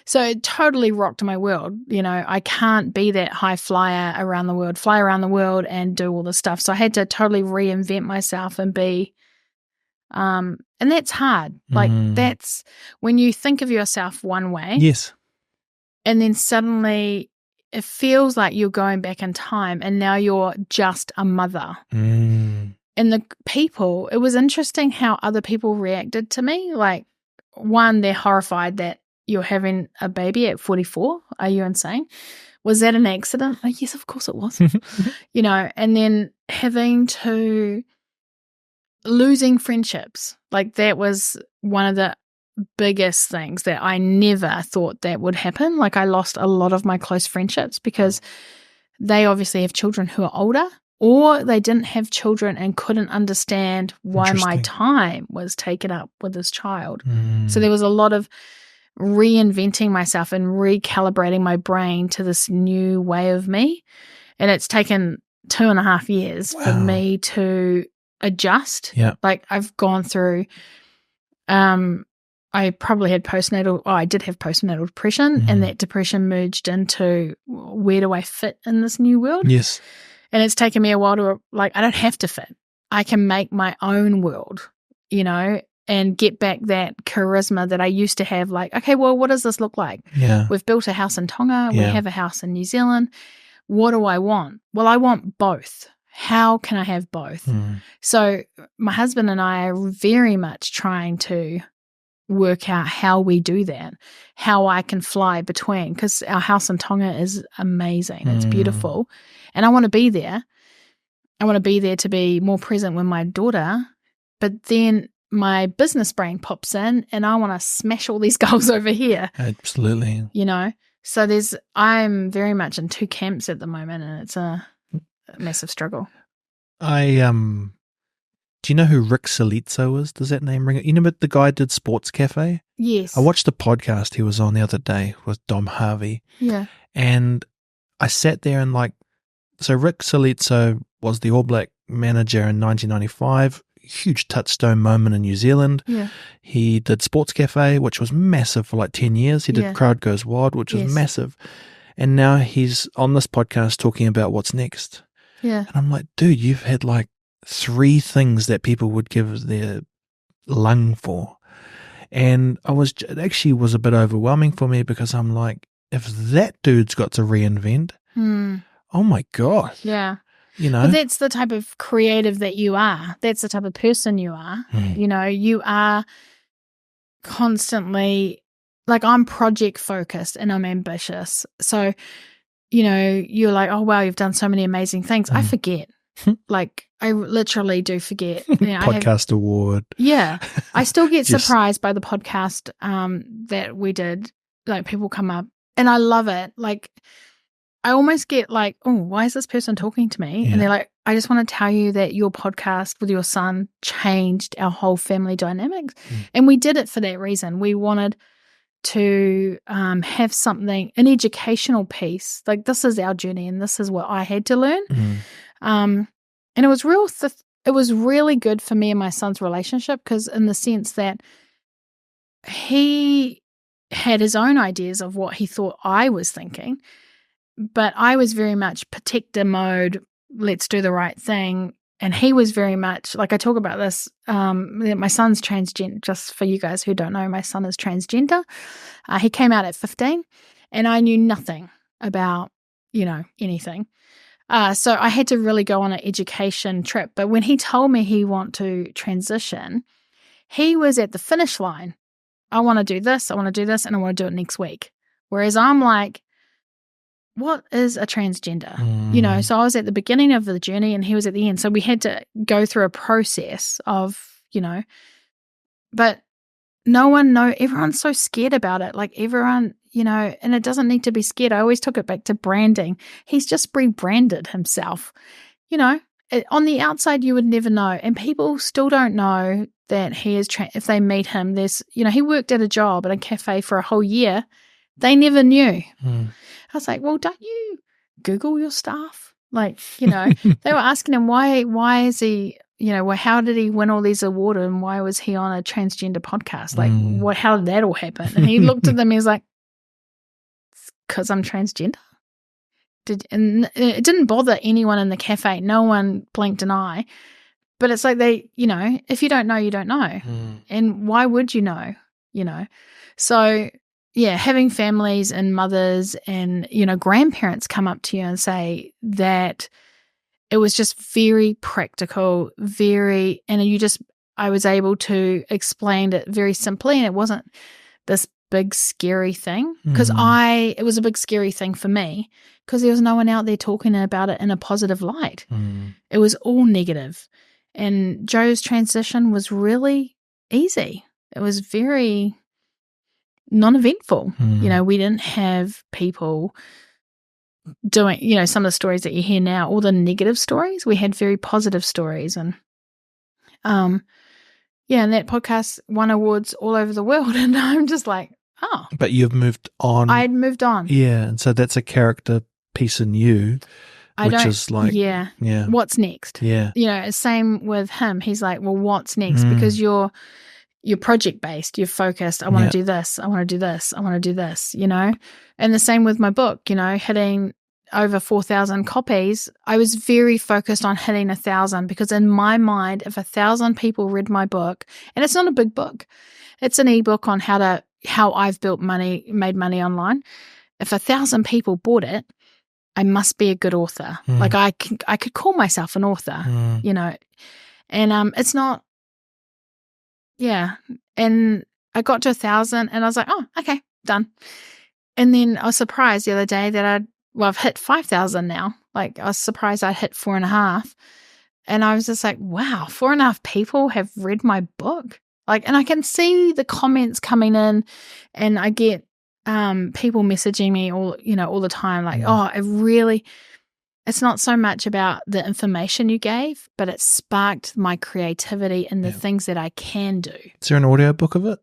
Speaker 1: So it totally rocked my world. You know, I can't be that high flyer around the world, fly around the world and do all this stuff. So I had to totally reinvent myself and be And that's hard. Like that's when you think of yourself one way.
Speaker 2: Yes.
Speaker 1: And then suddenly it feels like you're going back in time and now you're just a mother. And it was interesting how other people reacted to me. Like, one, they're horrified that you're having a baby at 44. Are you insane? Was that an accident? Oh, yes, of course it was. And then losing friendships. Like, that was one of the biggest things that I never thought that would happen. Like, I lost a lot of my close friendships because they obviously have children who are older, or they didn't have children and couldn't understand why my time was taken up with this child. So there was a lot of reinventing myself and recalibrating my brain to this new way of me. And it's taken 2.5 years for me to adjust.
Speaker 2: Yeah.
Speaker 1: Like, I've gone through, I probably had I did have postnatal depression, and that depression merged into, where do I fit in this new world?
Speaker 2: Yes.
Speaker 1: And it's taken me a while to, like, I don't have to fit. I can make my own world, and get back that charisma that I used to have. Like, okay, well, what does this look like?
Speaker 2: Yeah.
Speaker 1: We've built a house in Tonga. We have a house in New Zealand. What do I want? Well, I want both. How can I have both? So my husband and I are very much trying to work out how we do that, how I can fly between, because our house in Tonga is amazing. It's beautiful. And I want to be there. I want to be there to be more present with my daughter. But then my business brain pops in and I want to smash all these goals over here.
Speaker 2: Absolutely.
Speaker 1: So I'm very much in two camps at the moment, and it's a massive struggle.
Speaker 2: Do you know who Rick Solizzo is? Does that name ring it? You know, the guy did Sports Cafe?
Speaker 1: Yes.
Speaker 2: I watched the podcast he was on the other day with Dom Harvey.
Speaker 1: Yeah.
Speaker 2: And I sat there and so Rick Solizzo was the All Black manager in 1995. Huge touchstone moment in New Zealand.
Speaker 1: Yeah.
Speaker 2: He did Sports Cafe, which was massive for 10 years. He did Crowd Goes Wild, which was massive. And now he's on this podcast talking about what's next.
Speaker 1: Yeah.
Speaker 2: And I'm like, dude, you've had 3 things that people would give their lung for. And it actually was a bit overwhelming for me, because I'm like, if that dude's got to reinvent, oh my God.
Speaker 1: Yeah. But that's the type of creative that you are. That's the type of person you are. You are constantly, I'm project focused and I'm ambitious. So, you're like, oh, wow, you've done so many amazing things. I forget. I literally do forget.
Speaker 2: Podcast award.
Speaker 1: Yeah. I still get surprised by the podcast that we did. People come up and I love it. I almost get oh, why is this person talking to me? Yeah. And they're like, I just want to tell you that your podcast with your son changed our whole family dynamics. And we did it for that reason. We wanted to have something, an educational piece. This is our journey and this is what I had to learn. And it was it was really good for me and my son's relationship, because in the sense that he had his own ideas of what he thought I was thinking, but I was very much protector mode, let's do the right thing. And he was very much, I talk about this, my son's transgender, just for you guys who don't know, my son is transgender. He came out at 15 and I knew nothing about, anything. So I had to really go on an education trip. But when he told me he wanted to transition, he was at the finish line. I want to do this, I want to do this, and I want to do it next week. Whereas I'm like, what is a transgender? So I was at the beginning of the journey and he was at the end. So we had to go through a process of, but everyone's so scared about it. Everyone, and it doesn't need to be scared. I always took it back to branding. He's just rebranded himself. On the outside, you would never know. And people still don't know that he is, if they meet him, there's, he worked at a job at a cafe for a whole year. They never knew. I was like, well, don't you Google your staff? They were asking him, why is he, how did he win all these awards and why was he on a transgender podcast? How did that all happen? And he looked at them, he was like, because I'm transgender. And it didn't bother anyone in the cafe. No one blinked an eye. but it's like if you don't know, you don't know. And why would you know, So, yeah, having families and mothers and, grandparents come up to you and say that it was just very practical, I was able to explain it very simply, and it wasn't this big scary thing, because it was a big scary thing for me, because there was no one out there talking about it in a positive light. It was all negative. And Joe's transition was really easy. It was very non-eventful. We didn't have people doing, some of the stories that you hear now, all the negative stories. We had very positive stories. And and that podcast won awards all over the world. And I'm just like, oh.
Speaker 2: But you've moved on.
Speaker 1: I'd moved on.
Speaker 2: Yeah. And so that's a character piece in you,
Speaker 1: what's next?
Speaker 2: Yeah.
Speaker 1: Same with him. He's like, well, what's next? Because you're project based, you're focused. I want to do this. I want to do this. I want to do this, And the same with my book, hitting over 4,000 copies. I was very focused on hitting 1,000, because in my mind, if 1,000 people read my book, and it's not a big book, it's an ebook on how I've made money online. If 1,000 people bought it, I must be a good author. Like I could call myself an author, and it's not. Yeah. And I got to 1,000 and I was like, oh, okay, done. And then I was surprised the other day that I've hit 5,000 now. Like, I was surprised I'd hit 4.5. And I was just like, wow, 4.5 people have read my book. Like, and I can see the comments coming in, and I get people messaging me all the time. Like, it's not so much about the information you gave, but it sparked my creativity and the things that I can do.
Speaker 2: Is there an audiobook of it?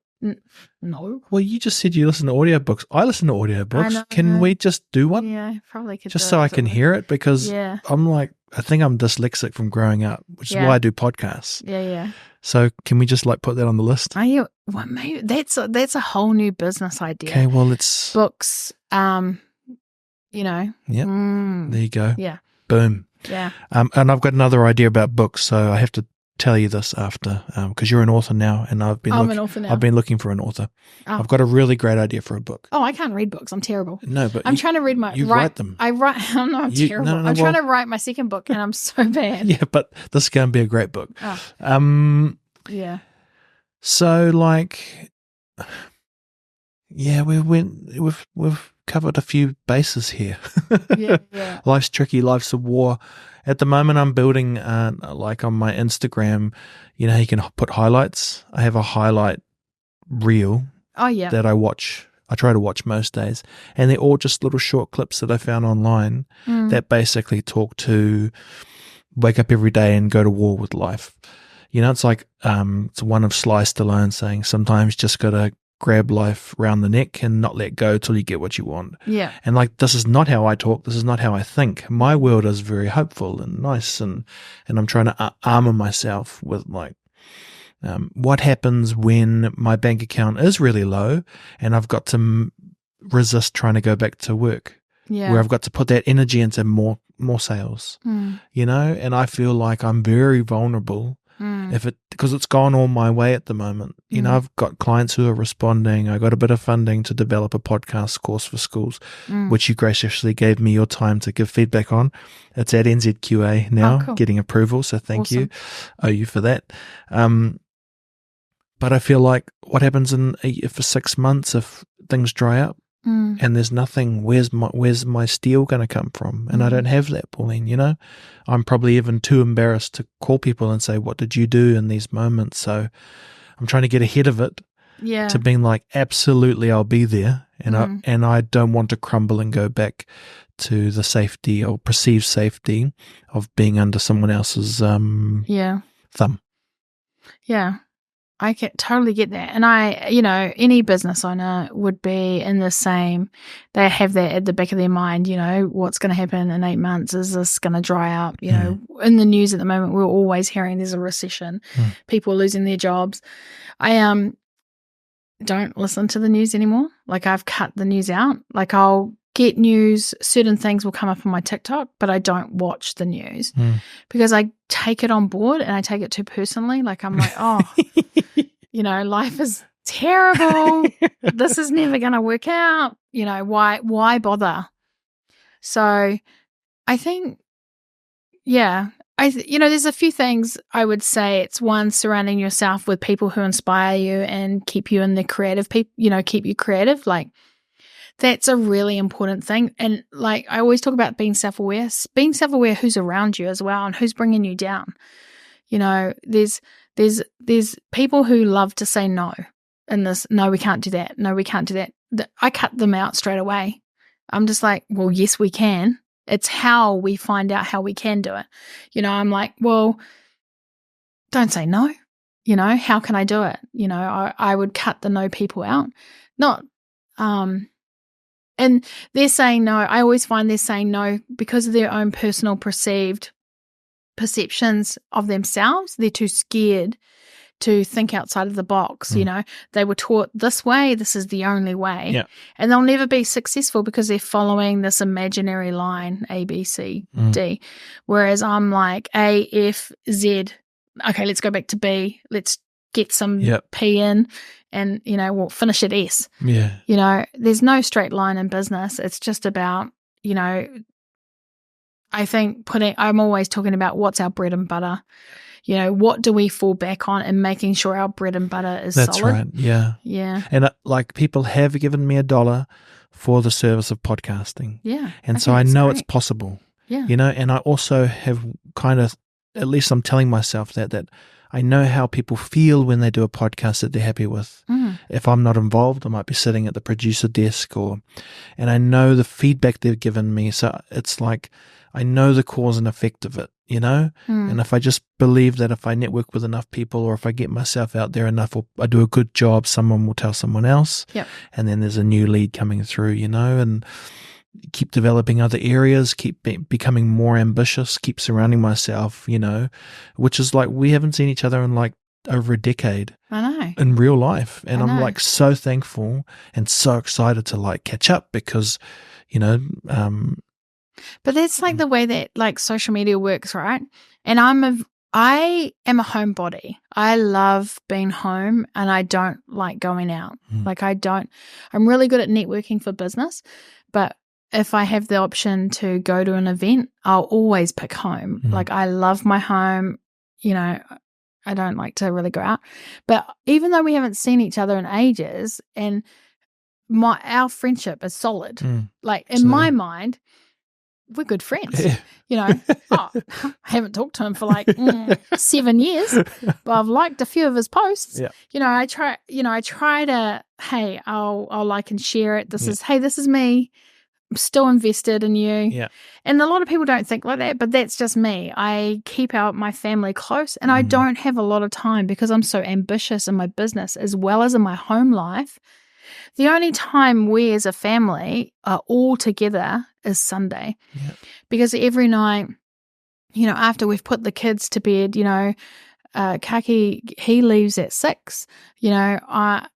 Speaker 1: No.
Speaker 2: Well, you just said you listen to audiobooks. I listen to audiobooks. Can we just do one?
Speaker 1: Yeah, probably could.
Speaker 2: Just so I can hear it, because I'm like, I think I'm dyslexic from growing up, which is why I do podcasts.
Speaker 1: Yeah.
Speaker 2: So can we just put that on the list?
Speaker 1: Are you? Well, maybe that's a whole new business idea.
Speaker 2: Okay, well, it's
Speaker 1: books.
Speaker 2: Yep. There you go.
Speaker 1: Yeah.
Speaker 2: Boom.
Speaker 1: Yeah.
Speaker 2: And I've got another idea about books, so I have to tell you this after, because you're an author now, and I'm an author now. I've been looking for an author. Oh. I've got a really great idea for a book.
Speaker 1: Oh, I can't read books. I'm terrible.
Speaker 2: No, but
Speaker 1: I'm trying to read
Speaker 2: you write them.
Speaker 1: I'm terrible. No, I'm trying to write my second book, and I'm so bad.
Speaker 2: Yeah, but this is going to be a great book.
Speaker 1: Oh. Yeah.
Speaker 2: So, we've covered a few bases here.
Speaker 1: Yeah.
Speaker 2: Life's tricky. Life's a war. At the moment, I'm building, on my Instagram, you can put highlights. I have a highlight reel that I watch. I try to watch most days. And they're all just little short clips that I found online that basically talk to wake up every day and go to war with life. It's like it's one of Sly Stallone saying, sometimes you just got to grab life round the neck and not let go till you get what you want.
Speaker 1: Yeah.
Speaker 2: And this is not how I talk. This is not how I think. My world is very hopeful and nice, and I'm trying to armor myself with what happens when my bank account is really low and I've got to resist trying to go back to work.
Speaker 1: Yeah.
Speaker 2: Where I've got to put that energy into more sales. And I feel like I'm very vulnerable. Because it's gone all my way at the moment. I've got clients who are responding. I got a bit of funding to develop a podcast course for schools, which you graciously gave me your time to give feedback on. It's at NZQA now,
Speaker 1: cool.
Speaker 2: Getting approval. So thank you. Owe you for that. But I feel like what happens for 6 months if things dry up and there's nothing, where's my steel going to come from? And I don't have that, Pauline, I'm probably even too embarrassed to call people and say, what did you do in these moments? So I'm trying to get ahead of it to being like, absolutely, I'll be there. And I don't want to crumble and go back to the safety or perceived safety of being under someone else's thumb.
Speaker 1: Yeah. I can totally get that. And any business owner would be in the same, they have that at the back of their mind, what's going to happen in 8 months? Is this going to dry up? In the news at the moment, we're always hearing there's a recession, people are losing their jobs. I don't listen to the news anymore. I've cut the news out. I'll get news, certain things will come up on my TikTok, but I don't watch the news because I take it on board and I take it too personally. Like I'm like, oh, life is terrible. This is never going to work out. Why bother? So I think, there's a few things I would say. It's one, surrounding yourself with people who inspire you and keep you in the creative keep you creative. Like that's a really important thing. And like I always talk about being self-aware who's around you as well and who's bringing you down. There's people who love to say no in this, no, we can't do that. No, we can't do that. I cut them out straight away. I'm just like, well, yes, we can. It's how we find out how we can do it. I'm like, well, don't say no. How can I do it? I would cut the no people out. Not, and they're saying no. I always find they're saying no because of their own personal perceptions of themselves. They're too scared to think outside of the box. They were taught this way, this is the only way.
Speaker 2: Yeah.
Speaker 1: And they'll never be successful because they're following this imaginary line, A, B, C, D. Whereas I'm like A, F, Z. Okay, let's go back to B. Let's get some P in and, we'll finish at S.
Speaker 2: Yeah.
Speaker 1: There's no straight line in business. It's just about, I think I'm always talking about what's our bread and butter. What do we fall back on and making sure our bread and butter is solid.
Speaker 2: That's right. Yeah.
Speaker 1: Yeah.
Speaker 2: And people have given me $1 for the service of podcasting.
Speaker 1: Yeah.
Speaker 2: And so I know it's possible.
Speaker 1: Yeah.
Speaker 2: And I also have kind of, at least I'm telling myself that I know how people feel when they do a podcast that they're happy with. If I'm not involved, I might be sitting at the producer desk and I know the feedback they've given me. So it's like, I know the cause and effect of it, and if I just believe that if I network with enough people or if I get myself out there enough or I do a good job, someone will tell someone else.
Speaker 1: Yep.
Speaker 2: And then there's a new lead coming through, and keep developing other areas, keep becoming more ambitious, keep surrounding myself, which is like we haven't seen each other in like over a decade.
Speaker 1: I know.
Speaker 2: In real life. And I'm like so thankful and so excited to like catch up because,
Speaker 1: but that's like the way that like social media works, right? And I am a homebody. I love being home and I don't like going out. Like I'm really good at networking for business, but if I have the option to go to an event, I'll always pick home. Like I love my home, I don't like to really go out. But even though we haven't seen each other in ages and our friendship is solid, like in my mind, we're good friends. I haven't talked to him for like 7 years, but I've liked a few of his posts.
Speaker 2: Yeah.
Speaker 1: I try to, hey, I'll like and share it. This is me. I'm still invested in you.
Speaker 2: Yeah.
Speaker 1: And a lot of people don't think like that, but that's just me. I keep my family close and I don't have a lot of time because I'm so ambitious in my business as well as in my home life. The only time we as a family are all together is Sunday.
Speaker 2: Yeah.
Speaker 1: Because every night, after we've put the kids to bed, Kaki, he leaves at 6, I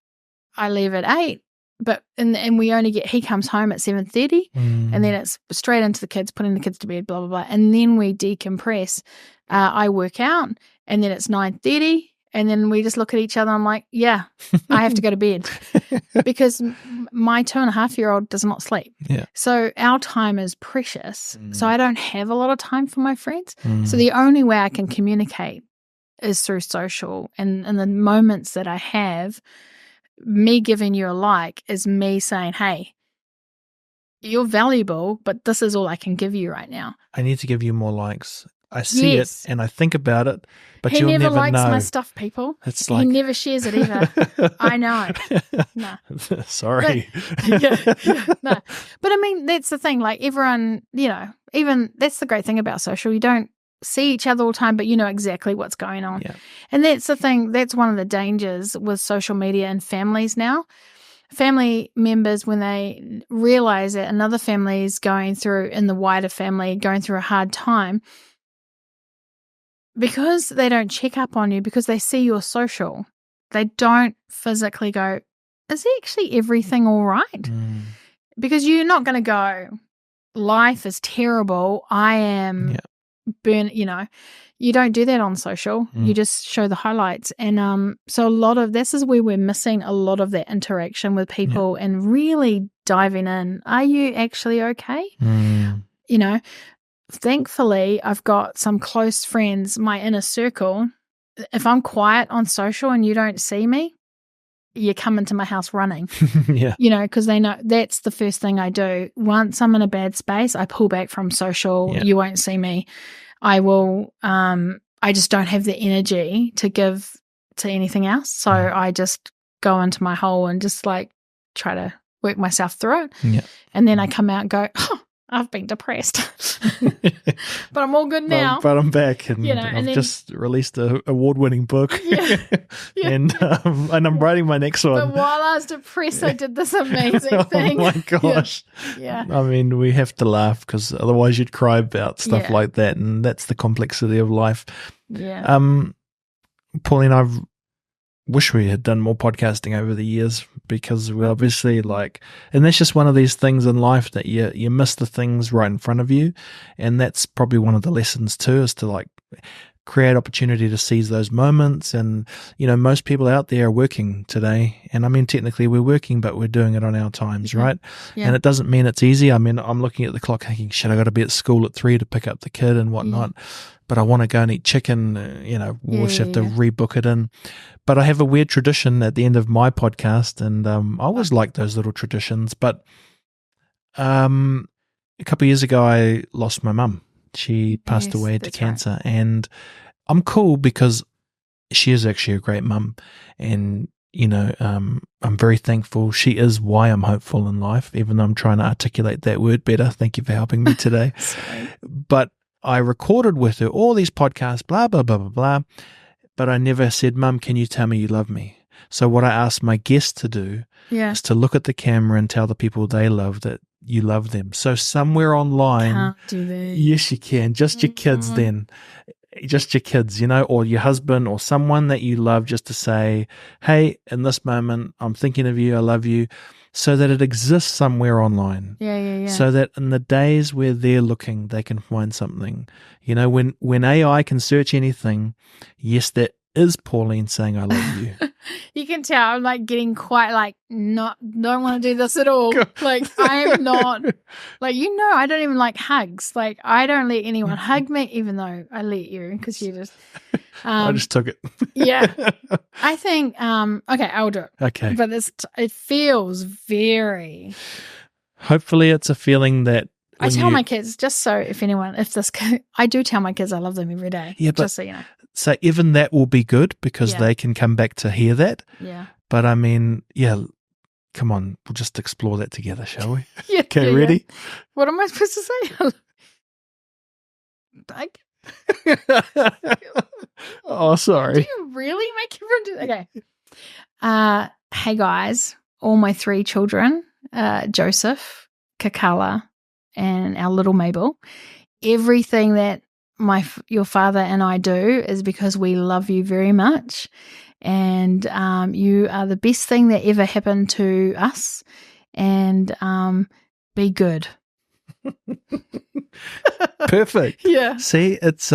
Speaker 1: leave at 8, but and we only he comes home at 7:30 and then it's straight into the kids, putting the kids to bed, blah, blah, blah. And then we decompress. I work out and then it's 9:30. And then we just look at each other. I'm like, yeah, I have to go to bed because my 2.5-year-old does not sleep.
Speaker 2: Yeah.
Speaker 1: So our time is precious. So I don't have a lot of time for my friends. So the only way I can communicate is through social. And in the moments that I have, me giving you a like is me saying, hey, you're valuable, but this is all I can give you right now.
Speaker 2: I need to give you more likes. I see it and I think about it, but you'll never know.
Speaker 1: He never likes my stuff, people.
Speaker 2: It's like...
Speaker 1: He never shares it either. I know. No.
Speaker 2: Sorry.
Speaker 1: No. But I mean, that's the thing. Like everyone, even that's the great thing about social. You don't see each other all the time, but you know exactly what's going on.
Speaker 2: Yeah.
Speaker 1: And that's the thing. That's one of the dangers with social media and families now. Family members, when they realize that another family is going through, in the wider family, going through a hard time, because they don't check up on you, because they see your social, they don't physically go, is actually everything all right? Because you're not going to go, life is terrible. I am you don't do that on social. You just show the highlights. And so a lot of this is where we're missing a lot of that interaction with people and really diving in. Are you actually okay? You know, thankfully, I've got some close friends, my inner circle. If I'm quiet on social and you don't see me, you come into my house running, you know, because they know that's the first thing I do. Once I'm in a bad space, I pull back from social. You won't see me. I will, I just don't have the energy to give to anything else. So I just go into my hole and just like try to work myself through it. And then I come out and go, oh, I've been depressed, but I'm all good now.
Speaker 2: But I'm back, and
Speaker 1: you know,
Speaker 2: I've just released an award-winning book, and I'm writing my next one.
Speaker 1: But while I was depressed, I did this amazing thing.
Speaker 2: Oh my gosh!
Speaker 1: Yeah.
Speaker 2: I mean, we have to laugh because otherwise you'd cry about stuff like that, and that's the complexity of life.
Speaker 1: Yeah.
Speaker 2: Pauline, I wish we had done more podcasting over the years, because we obviously and that's just one of these things in life that you miss the things right in front of you. And that's probably one of the lessons too, is to create opportunity to seize those moments. And, you know, most people out there are working today. And I mean, technically we're working, but we're doing it on our times, right? Yeah. And it doesn't mean it's easy. I mean, I'm looking at the clock thinking, shit, I got to be at school at 3 to pick up the kid and whatnot. But I want to go and eat chicken, you know, we'll just have to rebook it in. But I have a weird tradition at the end of my podcast, and I always like those little traditions. But a couple of years ago, I lost my mum. She passed away to cancer. Right. And I'm cool because she is actually a great mum. And, you know, I'm very thankful. She is why I'm hopeful in life, even though I'm trying to articulate that word better. Thank you for helping me today. But I recorded with her all these podcasts, blah, blah, blah, blah, blah. But I never said, Mum, can you tell me you love me? So what I asked my guests to do is to look at the camera and tell the people they love that you love them. So somewhere online,
Speaker 1: can't do that.
Speaker 2: Yes, you can. Just your kids then. Just your kids, you know, or your husband or someone that you love, just to say, hey, in this moment, I'm thinking of you, I love you, so that it exists somewhere online.
Speaker 1: Yeah.
Speaker 2: So that in the days where they're looking, they can find something. You know, when AI can search anything, yes, that is Pauline saying, I love you.
Speaker 1: You can tell I'm like getting quite don't want to do this at all. Like I'm not, like, you know, I don't even like hugs. Like I don't let anyone hug me, even though I let you, because you just.
Speaker 2: I just took it.
Speaker 1: I think, okay, I'll do it.
Speaker 2: Okay.
Speaker 1: But it feels very.
Speaker 2: Hopefully it's a feeling that.
Speaker 1: I tell my kids, just so I do tell my kids I love them every day.
Speaker 2: Yeah, but,
Speaker 1: just so you know.
Speaker 2: So even that will be good, because they can come back to hear that.
Speaker 1: Yeah.
Speaker 2: But I mean, come on, we'll just explore that together, shall we? Okay, ready?
Speaker 1: Yeah. What am I supposed to say?
Speaker 2: Oh, sorry.
Speaker 1: Do you really make everyone do that? Okay. Hey guys, all my 3 children, Joseph, Kakala, and our little Mabel, everything that your father and I do is because we love you very much, and you are the best thing that ever happened to us, and be good.
Speaker 2: Perfect.
Speaker 1: Yeah.
Speaker 2: See, it's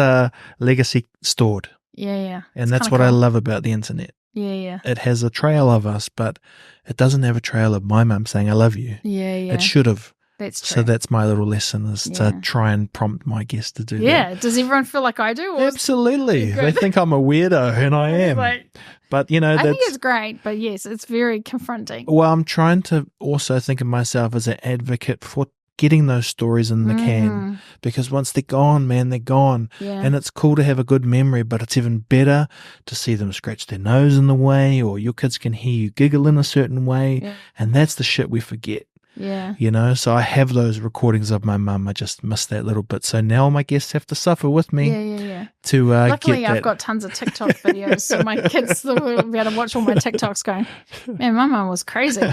Speaker 2: legacy stored.
Speaker 1: Yeah.
Speaker 2: And that's what I love about the internet.
Speaker 1: Yeah.
Speaker 2: It has a trail of us, but it doesn't have a trail of my mum saying I love you.
Speaker 1: Yeah.
Speaker 2: It should have.
Speaker 1: That's true.
Speaker 2: So that's my little lesson, is to try and prompt my guests to do that.
Speaker 1: Yeah. Does everyone feel like I do?
Speaker 2: Absolutely. They think I'm a weirdo, and I am. But, you know,
Speaker 1: I think it's great, but yes, it's very confronting.
Speaker 2: Well, I'm trying to also think of myself as an advocate for getting those stories in the can, because once they're gone, man, they're gone.
Speaker 1: Yeah.
Speaker 2: And it's cool to have a good memory, but it's even better to see them scratch their nose in the way, or your kids can hear you giggle in a certain way. Yeah. And that's the shit we forget.
Speaker 1: Yeah.
Speaker 2: You know, so I have those recordings of my mum. I just missed that little bit. So now my guests have to suffer with me.
Speaker 1: Yeah.
Speaker 2: To
Speaker 1: Luckily,
Speaker 2: get that.
Speaker 1: I've got tons of TikTok videos, so my kids will be able to watch all my TikToks going, man, my mum was crazy.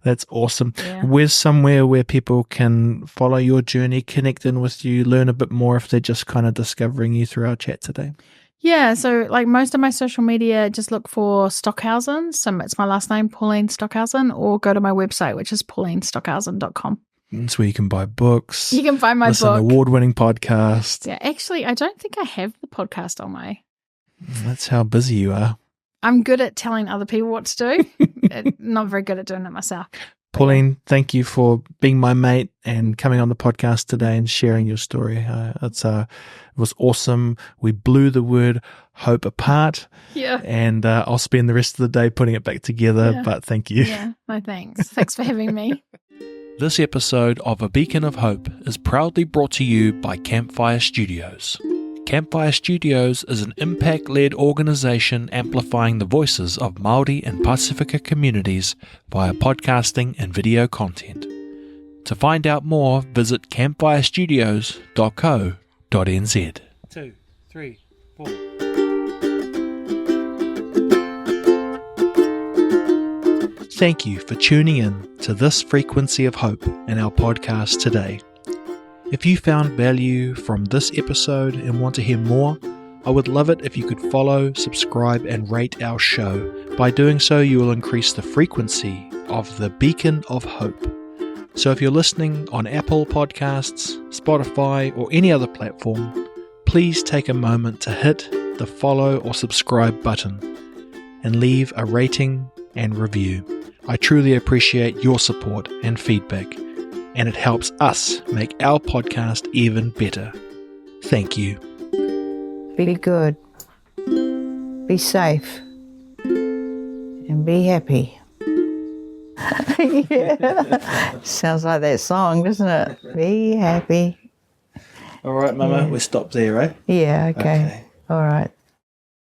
Speaker 2: That's awesome.
Speaker 1: Yeah.
Speaker 2: Where's somewhere where people can follow your journey, connect in with you, learn a bit more if they're just kind of discovering you through our chat today?
Speaker 1: Yeah, so like most of my social media, just look for Stockhausen. So it's my last name, Pauline Stockhausen, or go to my website, which is paulinestockhausen.com.
Speaker 2: It's where you can buy books.
Speaker 1: You can find my
Speaker 2: listen
Speaker 1: book.
Speaker 2: to award-winning podcast.
Speaker 1: Yeah, actually, I don't think I have the podcast on my...
Speaker 2: That's how busy you are.
Speaker 1: I'm good at telling other people what to do. Not very good at doing it myself.
Speaker 2: Pauline, thank you for being my mate and coming on the podcast today and sharing your story. It was awesome. We blew the word hope apart.
Speaker 1: Yeah.
Speaker 2: And I'll spend the rest of the day putting it back together,
Speaker 1: Yeah.
Speaker 2: but thank you.
Speaker 1: Yeah, no thanks. Thanks for having me.
Speaker 2: This episode of A Beacon of Hope is proudly brought to you by Campfire Studios. Campfire Studios is an impact-led organisation amplifying the voices of Māori and Pasifika communities via podcasting and video content. To find out more, visit campfirestudios.co.nz. 2, 3, 4. Thank you for tuning in to this frequency of hope in our podcast today. If you found value from this episode and want to hear more, I would love it if you could follow, subscribe, and rate our show. By doing so, you will increase the frequency of the Beacon of Hope. So if you're listening on Apple Podcasts, Spotify, or any other platform, please take a moment to hit the follow or subscribe button and leave a rating and review. I truly appreciate your support and feedback, and it helps us make our podcast even better. Thank you.
Speaker 3: Be good. Be safe. And be happy. Yeah. Sounds like that song, doesn't it? Be happy.
Speaker 2: All right, Mama,
Speaker 3: Yeah.
Speaker 2: we stop there, right?
Speaker 3: Yeah, okay. All right.